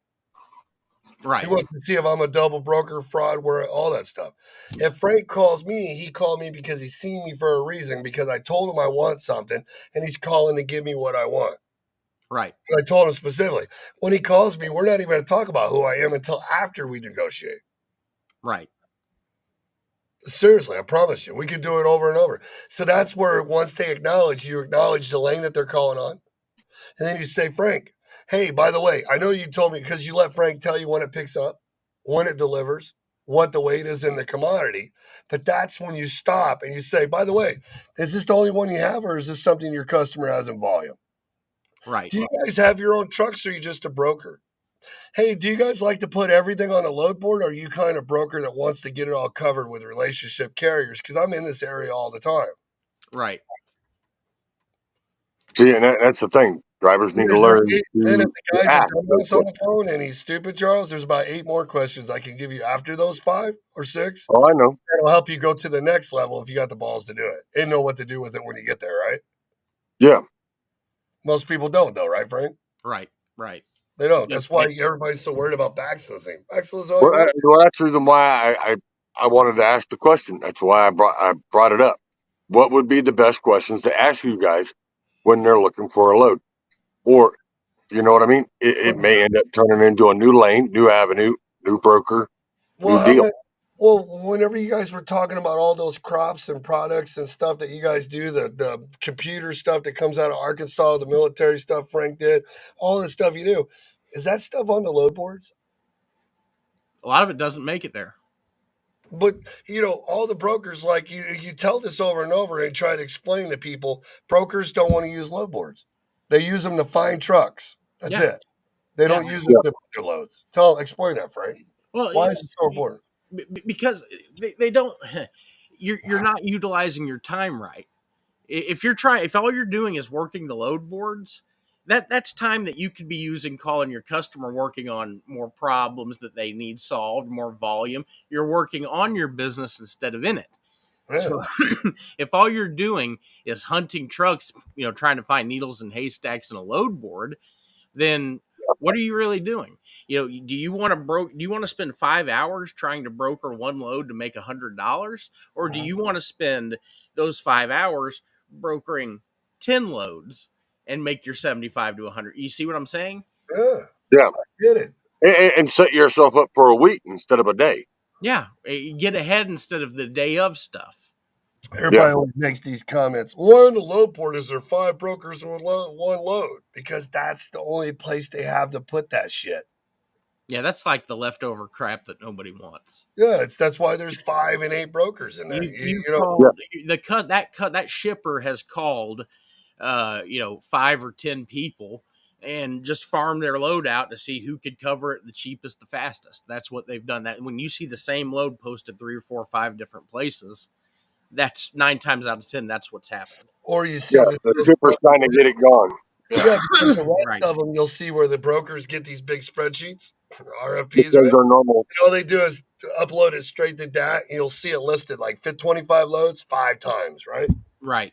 He Right. wants to see if I'm a double broker, fraud, where all that stuff. If Frank calls me, he called me because he's seen me for a reason, because I told him I want something and he's calling to give me what I want. Right. I told him specifically. When he calls me, we're not even going to talk about who I am until after we negotiate. Right. Seriously, I promise you. We could do it over and over. So that's where once they acknowledge, you acknowledge the lane that they're calling on. And then you say, Frank, hey, by the way, I know you told me, because you let Frank tell you when it picks up, when it delivers, what the weight is in the commodity. But that's when you stop and you say, by the way, is this the only one you have, or is this something your customer has in volume? Right. Do you guys have your own trucks, or are you just a broker? Hey, do you guys like to put everything on a load board, or are you kind of broker that wants to get it all covered with relationship carriers? Because I'm in this area all the time. Right. See, and that's the thing. Drivers need to There's about learn eight, and if to the guy's a ask those dumbass on the questions. phone and he's stupid, Charles, there's about 8 more questions I can give you after those 5 or 6. Oh, I know. That'll help you go to the next level if you got the balls to do it and know what to do with it when you get there, right? Yeah. Most people don't, though, right, Frank? Right. Right. They don't. Yeah, That's why everybody's so worried about backslassing. Backslash is always Well, right. that's the reason why I wanted to ask the question. That's why I brought it up. What would be the best questions to ask you guys when they're looking for a load? Or, you know what I mean? It may end up turning into a new lane, new avenue, new broker, Well, new how deal. about, well, whenever you guys were talking about all those crops and products and stuff that you guys do, the computer stuff that comes out of Arkansas, the military stuff Frank did, all the stuff you do, is that stuff on the load boards? a lot of it doesn't make it there. But all the brokers, like you tell this over and over and try to explain to people, brokers don't want to use load boards. They use them to find trucks. That's Yeah. it. They Yeah. don't use it Yeah. to put their loads. Explain that, Frank. Well, Why is it so important? because they don't. You're not utilizing your time right. If all you're doing is working the load boards, that's time that you could be using calling your customer, working on more problems that they need solved, more volume. You're working on your business instead of in it. Yeah. So if all you're doing is hunting trucks, trying to find needles and haystacks in a load board, then what are you really doing? Do you want to spend 5 hours trying to broker one load to make $100, or do you want to spend those 5 hours brokering 10 loads and make your 75 to 100? You see what I'm saying? Yeah. Yeah. Get it. And set yourself up for a week instead of a day. Yeah, get ahead instead of the day of stuff. Yeah. Everybody always makes these comments. Well, on the load board, is there 5 brokers with one load? Because that's the only place they have to put that shit. Yeah, that's like the leftover crap that nobody wants. Yeah, that's why there's 5 and 8 brokers in there. You've You know, Yeah. called that shipper has called 5 or 10 people and just farm their load out to see who could cover it the cheapest, the fastest. That's what they've done. That when you see the same load posted 3 or 4 or 5 different places, that's 9 times out of 10. That's what's happened. Or you see Yeah, this. the shipper's trying to get it going. Yeah, because the rest Right. of them, you'll see where the brokers get these big spreadsheets, RFPs, Because right? they're normal. All they do is upload it straight to DAT, and you'll see it listed like fit 25 loads 5 times, right? Right.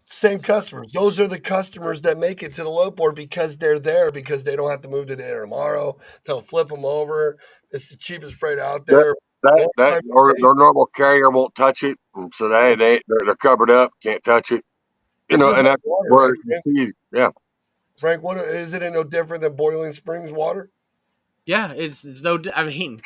Same customers. Those are the customers that make it to the load board because they're there because they don't have to move today or tomorrow. They'll flip them over. It's the cheapest freight out That there. The that only that time or they their normal carrier won't touch it, and so they're covered up, can't touch it. this is And like that's water, where right, you Frank? see, yeah, Frank, what is it no different than Boiling Springs water? Yeah, it's no. I mean,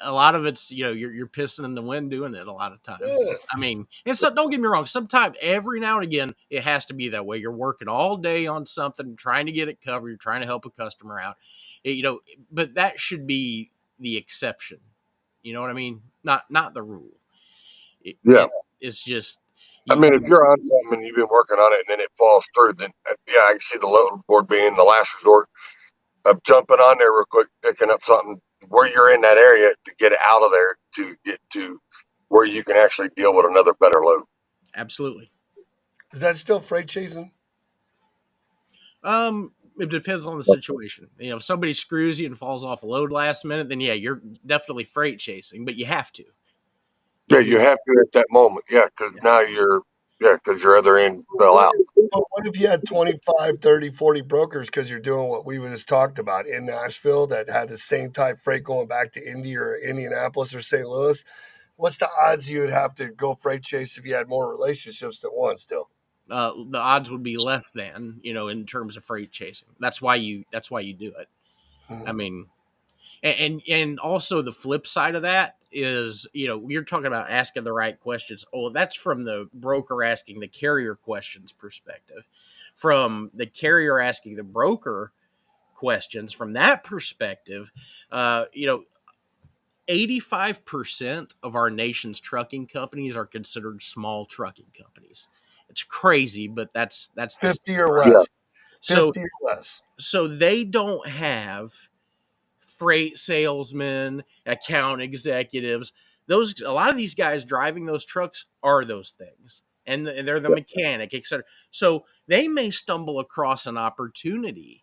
a lot of it's you're pissing in the wind doing it a lot of times. Yeah. I mean, and so don't get me wrong. Sometimes every now and again it has to be that way. You're working all day on something, trying to get it covered. You're trying to help a customer out. But that should be the exception. You know what I mean? Not the rule. yeah. It's just I you, mean, if you're on something and you've been working on it and then it falls through, then yeah, I can see the load board being the last resort of jumping on there real quick, picking up something where you're in that area to get it out of there to get to where you can actually deal with another better load. absolutely. Is that still freight chasing? It depends on the situation. If somebody screws you and falls off a load last minute, then yeah, you're definitely freight chasing. But you have to. Yeah, You you have to at that moment. Yeah, because yeah. now because your other end fell What, out. what if you had 25, 30, 40 brokers because you're doing what we just talked about in Nashville that had the same type freight going back to Indy or Indianapolis or St. Louis? What's the odds you would have to go freight chase if you had more relationships than one still? The odds would be less than in terms of freight chasing. That's why you do it. I Mhm. mean, and also the flip side of that is you're talking about asking the right questions. Oh, that's from the broker asking the carrier questions perspective. From the carrier asking the broker questions from that perspective, uh, you know 85% of our nation's trucking companies are considered small trucking companies. It's crazy, but that's the 50 or Yeah, less. so 50 or less. so they don't have freight salesmen, account executives. Those a lot of these guys driving those trucks are those things, and they're the mechanic, etc. So they may stumble across an opportunity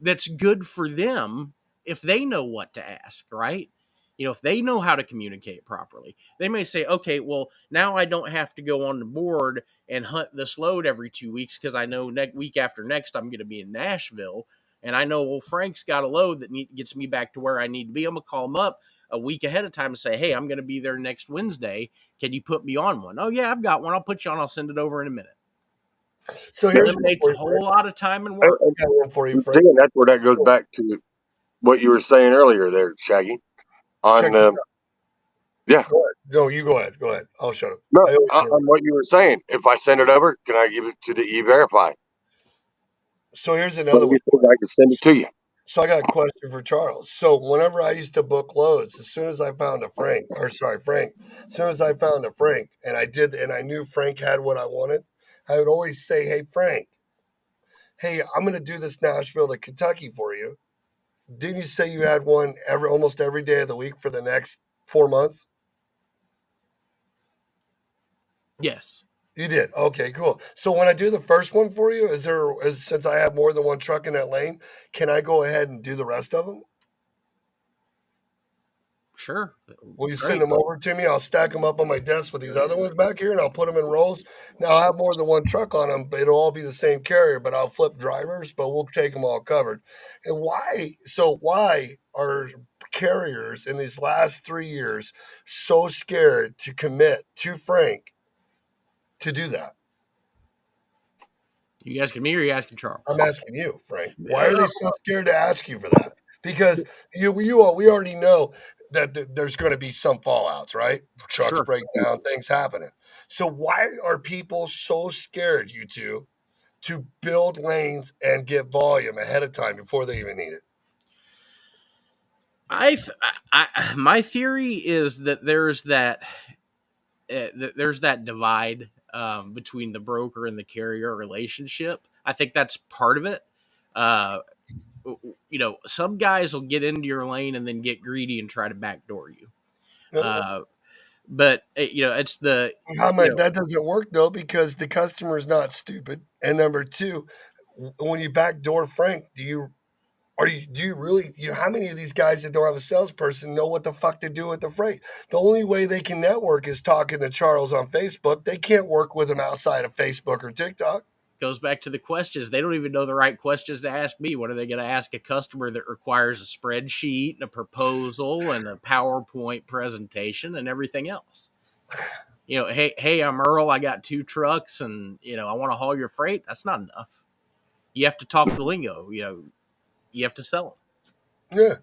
that's good for them if they know what to ask, right? If they know how to communicate properly, they may say, okay, well, now I don't have to go on the board and hunt this load every 2 weeks because I know week after next I'm going to be in Nashville. And I know, well, Frank's got a load that gets me back to where I need to be. I'm going to call him up a week ahead of time and say, hey, I'm going to be there next Wednesday. Can you put me on one? Oh, yeah, I've got one. I'll put you on. I'll send it over in a minute. So here's one Eliminates for a you, Frank. whole lot of time and and, work. I got one for you, and Frank. again, that's where that goes back to what you were saying earlier, there, Shaggy. Check On this yeah, out. Go ahead. No, you go ahead. Go ahead. I'll shut up. no, I always do. on what you were saying. If I send it over, can I give it to the E-Verify? So here's So another one. you think I can send it to you? So I got a question for Charles. So whenever I used to book loads, as soon as I found a Frank, or sorry, Frank, as soon as I found a Frank, and I knew Frank had what I wanted, I would always say, "Hey Frank, hey, I'm going to do this Nashville to Kentucky for you. Didn't you say you had one almost every day of the week for the next 4 months?" Yes. You did. Okay, cool. So when I do the first one for you, since I have more than one truck in that lane, can I go ahead and do the rest of them? Sure. Will you send Great. them over to me? I'll stack them up on my desk with these other ones back here, and I'll put them in rolls. Now I have more than one truck on them, but it'll all be the same carrier. But I'll flip drivers, but we'll take them all covered. And why? So why are carriers in these last 3 years so scared to commit to Frank to do that? You asking me or you asking I'm Charles? asking you, Frank. Why are Uh, they so scared to ask you for that? Because we already know that there's going to be some fallouts, right? Trucks sure. break down, things happening. So why are people so scared, you two, to build lanes and get volume ahead of time before they even need it? My theory is that there's that divide between the broker and the carrier relationship. I think that's part of it. Uh, some guys will get into your lane and then get greedy and try to backdoor you. No, Uh, But it's the How you much know that doesn't work though because the customer is not stupid. And number two, when you backdoor Frank, do you really how many of these guys that don't have a salesperson know what the fuck to do with the freight? The only way they can network is talking to Charles on Facebook. They can't work with him outside of Facebook or TikTok. goes back to the questions. They don't even know the right questions to ask me. What are they going to ask a customer that requires a spreadsheet and a proposal and a PowerPoint presentation and everything else? Hey, I'm Earl. I got 2 trucks, and I want to haul your freight. That's not enough. You have to talk the lingo. You have to sell Yeah.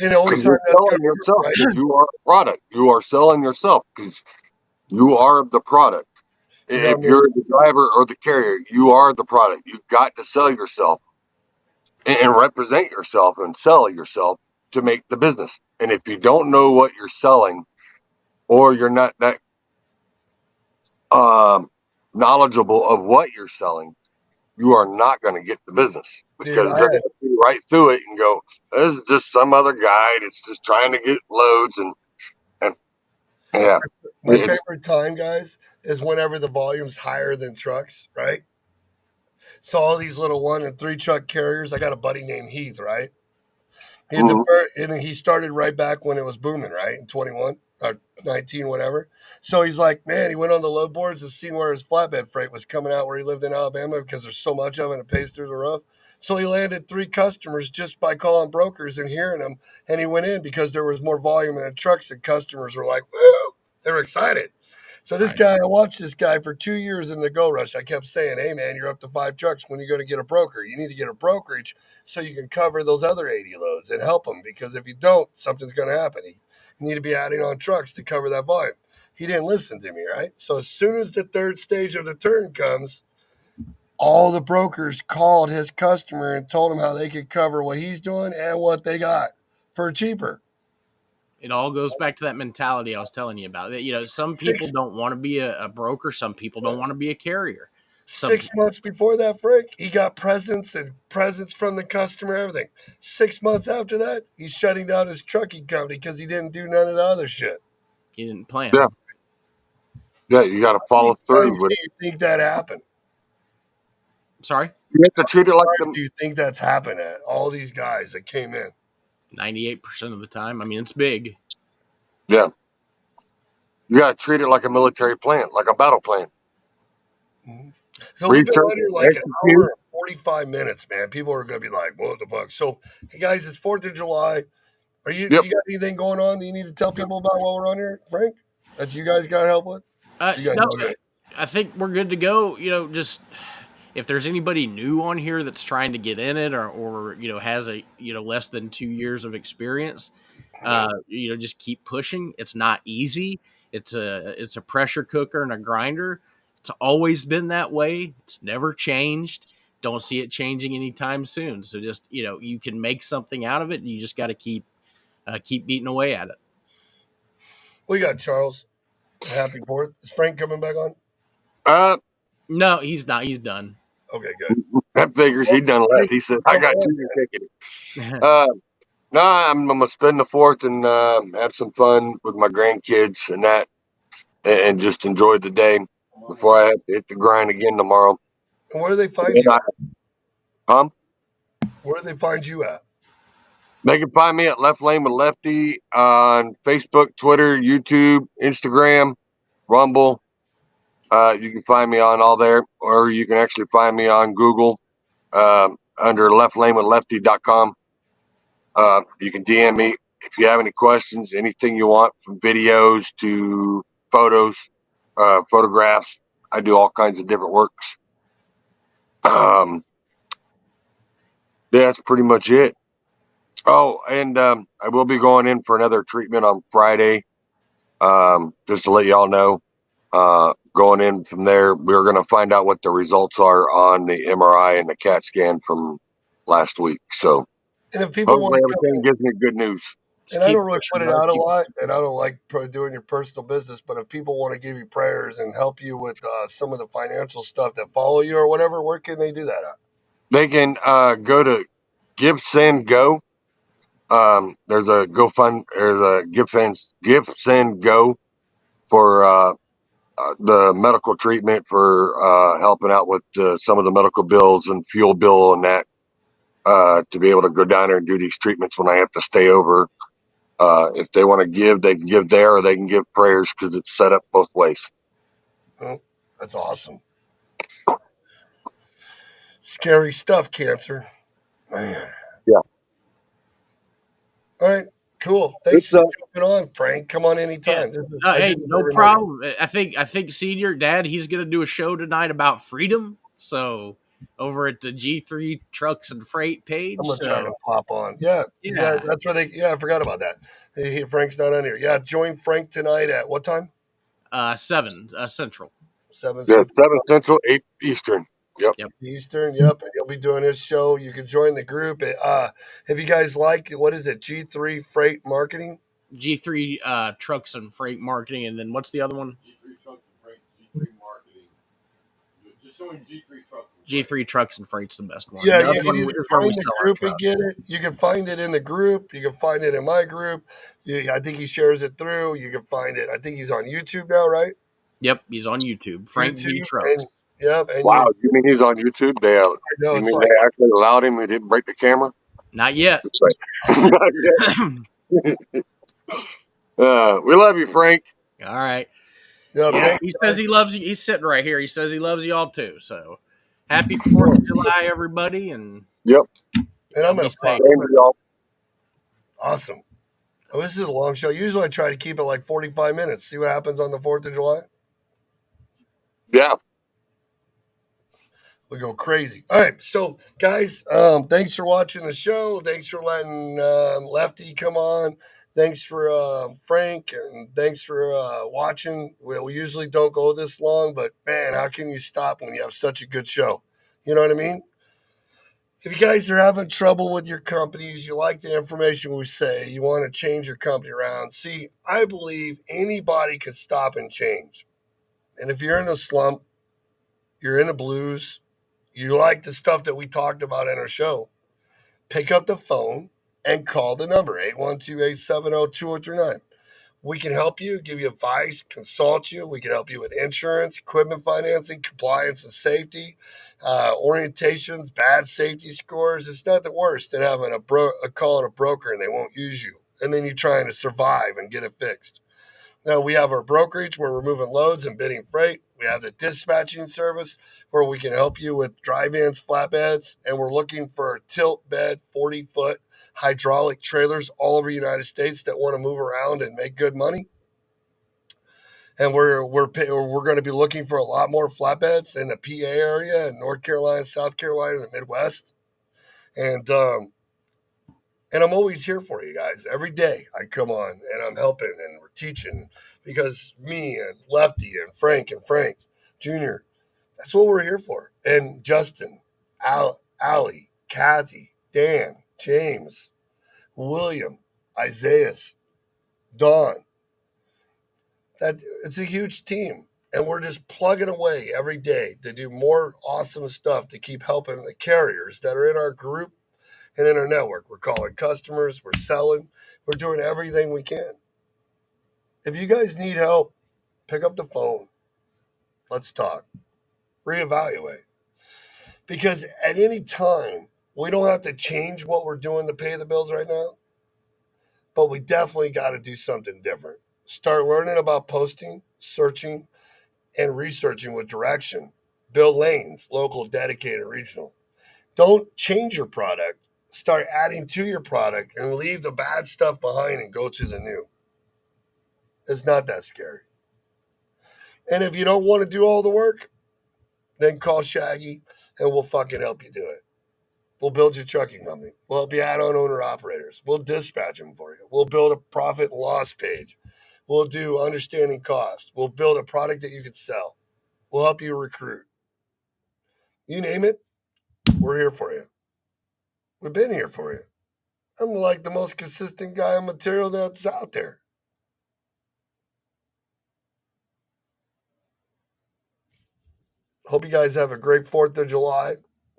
And the only Because time you're that's selling gonna work, yourself, right? because you are the product. You are selling yourself because you are the product. You know what If I mean? you're the driver or the carrier, you are the product. You've got to sell yourself and represent yourself and sell yourself to make the business. And if you don't know what you're selling, or you're not that knowledgeable of what you're selling, you are not going to get the business Dude, because they're going to see right through it and go, "This is just some other guy that's just trying to get loads." And yeah, my it's favorite time, guys, is whenever the volume's higher than trucks, right? So all these little 1 and 3 truck carriers, I got a buddy named Heath, right? mhm. And he started right back when it was booming, right? In 21 or 19, whatever. So he's like, man, he went on the load boards and seen where his flatbed freight was coming out where he lived in Alabama because there's so much of it and it pays through the roof. So he landed 3 customers just by calling brokers and hearing them. And he went in because there was more volume in the trucks and customers were like, woo, they were excited. So this Right. guy, I watched this guy for 2 years in the Go Rush. I kept saying, hey, man, you're up to 5 trucks. When are you going to get a broker? You need to get a brokerage so you can cover those other 80 loads and help them because if you don't, something's going to happen. You need to be adding on trucks to cover that volume. He didn't listen to me, right? So as soon as the third stage of the turn comes, all the brokers called his customer and told him how they could cover what he's doing and what they got for cheaper. It all goes back to that mentality I was telling you about. Some people Six don't want to be a broker. Some people don't want to be a carrier. Some 6 months before that, Frank, he got presents from the customer, everything. 6 months after that, he's shutting down his trucking company because he didn't do none of the other shit. you didn't plan. Yeah, yeah, you got to How many follow through times with do it. you think that happened? Sorry, You have to treat it like Times the do you think that's happened at all these guys that came in? 98% of the time. I mean, it's big. yeah. You got to treat it like a military plan, like a battle plan. Mhm. So we've been Research, on here like an hour execute. and 45 minutes, man. People are going to be like, what the fuck? So, hey guys, it's 4th of July. Yep. You got anything going on that you need to tell people about while we're on here, Frank? That you guys got help with? You guys No, all good? I think we're good to go. Just if there's anybody new on here that's trying to get in it or has a less than 2 years of experience, Yeah. just keep pushing. It's not easy. It's a pressure cooker and a grinder. It's always been that way. It's never changed. Don't see it changing anytime soon. So just you can make something out of it, and you just got to keep beating away at it. We got Charles. Happy 4th. Is Frank coming back on? Uh, No, he's not. He's done. Okay, good. that figures he Well, done left. thank He you said, for "I coming got on, 2 man. consecutive." Uh, no, I'm gonna spend the 4th and have some fun with my grandkids and that, and just enjoy the day before I have to hit the grind again tomorrow. And where do they find And you I, at? um, Where do they find you at? they can find me at Left Lane with Lefty on Facebook, Twitter, YouTube, Instagram, Rumble. You can find me on all there, or you can actually find me on Google under leftlane.com. You can DM me if you have any questions, anything you want, from videos to photos, photographs. I do all kinds of different works. Yeah, that's pretty much it. Oh, and I will be going in for another treatment on Friday. Just to let y'all know, going in from there, we're going to find out what the results are on the MRI and the CAT scan from last week. So And if people want hopefully to come everything in, gives me good news. Just and I keep don't really put pushing, it bud. out a Keep lot, and I don't like doing your personal business, but if people want to give you prayers and help you with some of the financial stuff that follow you or whatever, where can they do that at? They can go to Give Send Go. There's a GoFund, there's a Give Send Go for the medical treatment, for helping out with some of the medical bills and fuel bill and that, to be able to go down there and do these treatments when I have to stay over. If they want to give, they can give there, or they can give prayers, because it's set up both ways. Oh, that's awesome. Scary stuff, cancer. Man. Yeah. All right. Cool. Thanks It's for jumping on, Frank. Come on anytime. Hey, no problem. I think Senior Dad, he's gonna do a show tonight about freedom. So over at the G3 Trucks and Freight page. I'm gonna So try to pop on. Yeah, that's where they. Yeah, I forgot about that. Hey, Frank's not on here. Yeah, join Frank tonight at what time? 7 Central. 7 Yeah, Central. 7 Central, 8 Eastern. Yep. Eastern. Yep, and he'll be doing his show. You can join the group. If you guys like, what is it? G3 Freight Marketing. G3 Trucks and Freight Marketing, and then what's the other one? G3 Trucks and Freight, G3 Marketing. Just showing G3 Trucks and Freight. G3 Trucks and Freight's the best one. Yeah, the you can either find the group and get it. You can find it in the group. You can find it in my group. I think he shares it through. You can find it. I think he's on YouTube now, right? Yep, he's on YouTube. Frank G Trucks. And wow, you mean he's on YouTube? You mean they actually allowed him? He didn't break the camera? Not yet. Not yet. We love you, Frank. All right. Yeah, he says he loves you. He's sitting right here. He says he loves you all too. So happy 4th of July, everybody. And yep. And I'm going to say awesome. Oh, this is a long show. Usually I try to keep it like 45 minutes. See what happens on the 4th of July? Yeah. We go crazy. All right. So, guys, thanks for watching the show. Thanks for letting Lefty come on. Thanks for Frank, and thanks for watching. We usually don't go this long, but, man, how can you stop when you have such a good show? You know what I mean? If you guys are having trouble with your companies, you like the information we say, you want to change your company around, see, I believe anybody can stop and change. And if you're in a slump, you're in the blues, you like the stuff that we talked about in our show, pick up the phone and call the number, 812-870-2039. We can help you, give you advice, consult you. We can help you with insurance, equipment financing, compliance and safety, orientations, bad safety scores. It's not the worst than having a call on a broker and they won't use you. And then you're trying to survive and get it fixed. Now, we have our brokerage where we're moving loads and bidding freight. We have the dispatching service where we can help you with dry vans, flatbeds, and we're looking for tilt bed, 40-foot hydraulic trailers all over the United States that want to move around and make good money. And we're going to be looking for a lot more flatbeds in the PA area, in North Carolina, South Carolina, the Midwest. And I'm always here for you guys. Every day I come on and I'm helping and we're teaching, because me and Lefty and Frank Jr., that's what we're here for. And Justin, Allie, Kathy, Dan, James, William, Isaiah, Dawn. It's a huge team. And we're just plugging away every day to do more awesome stuff to keep helping the carriers that are in our group and in our network. We're calling customers, we're selling, we're doing everything we can. If you guys need help, pick up the phone. Let's talk. Reevaluate. Because at any time, we don't have to change what we're doing to pay the bills right now, but we definitely got to do something different. Start learning about posting, searching, and researching with direction. Build lanes, local, dedicated, regional. Don't change your product. Start adding to your product and leave the bad stuff behind and go to the new. It's not that scary. And if you don't want to do all the work, then call Shaggy and we'll fucking help you do it. We'll build your trucking company. We'll help you add on owner operators. We'll dispatch them for you. We'll build a profit and loss page. We'll do understanding cost. We'll build a product that you can sell. We'll help you recruit. You name it, we're here for you. We've been here for you. I'm like the most consistent guy on material that's out there. Hope you guys have a great 4th of July.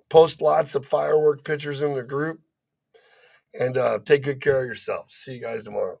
Post lots of firework pictures in the group. And take good care of yourself. See you guys tomorrow.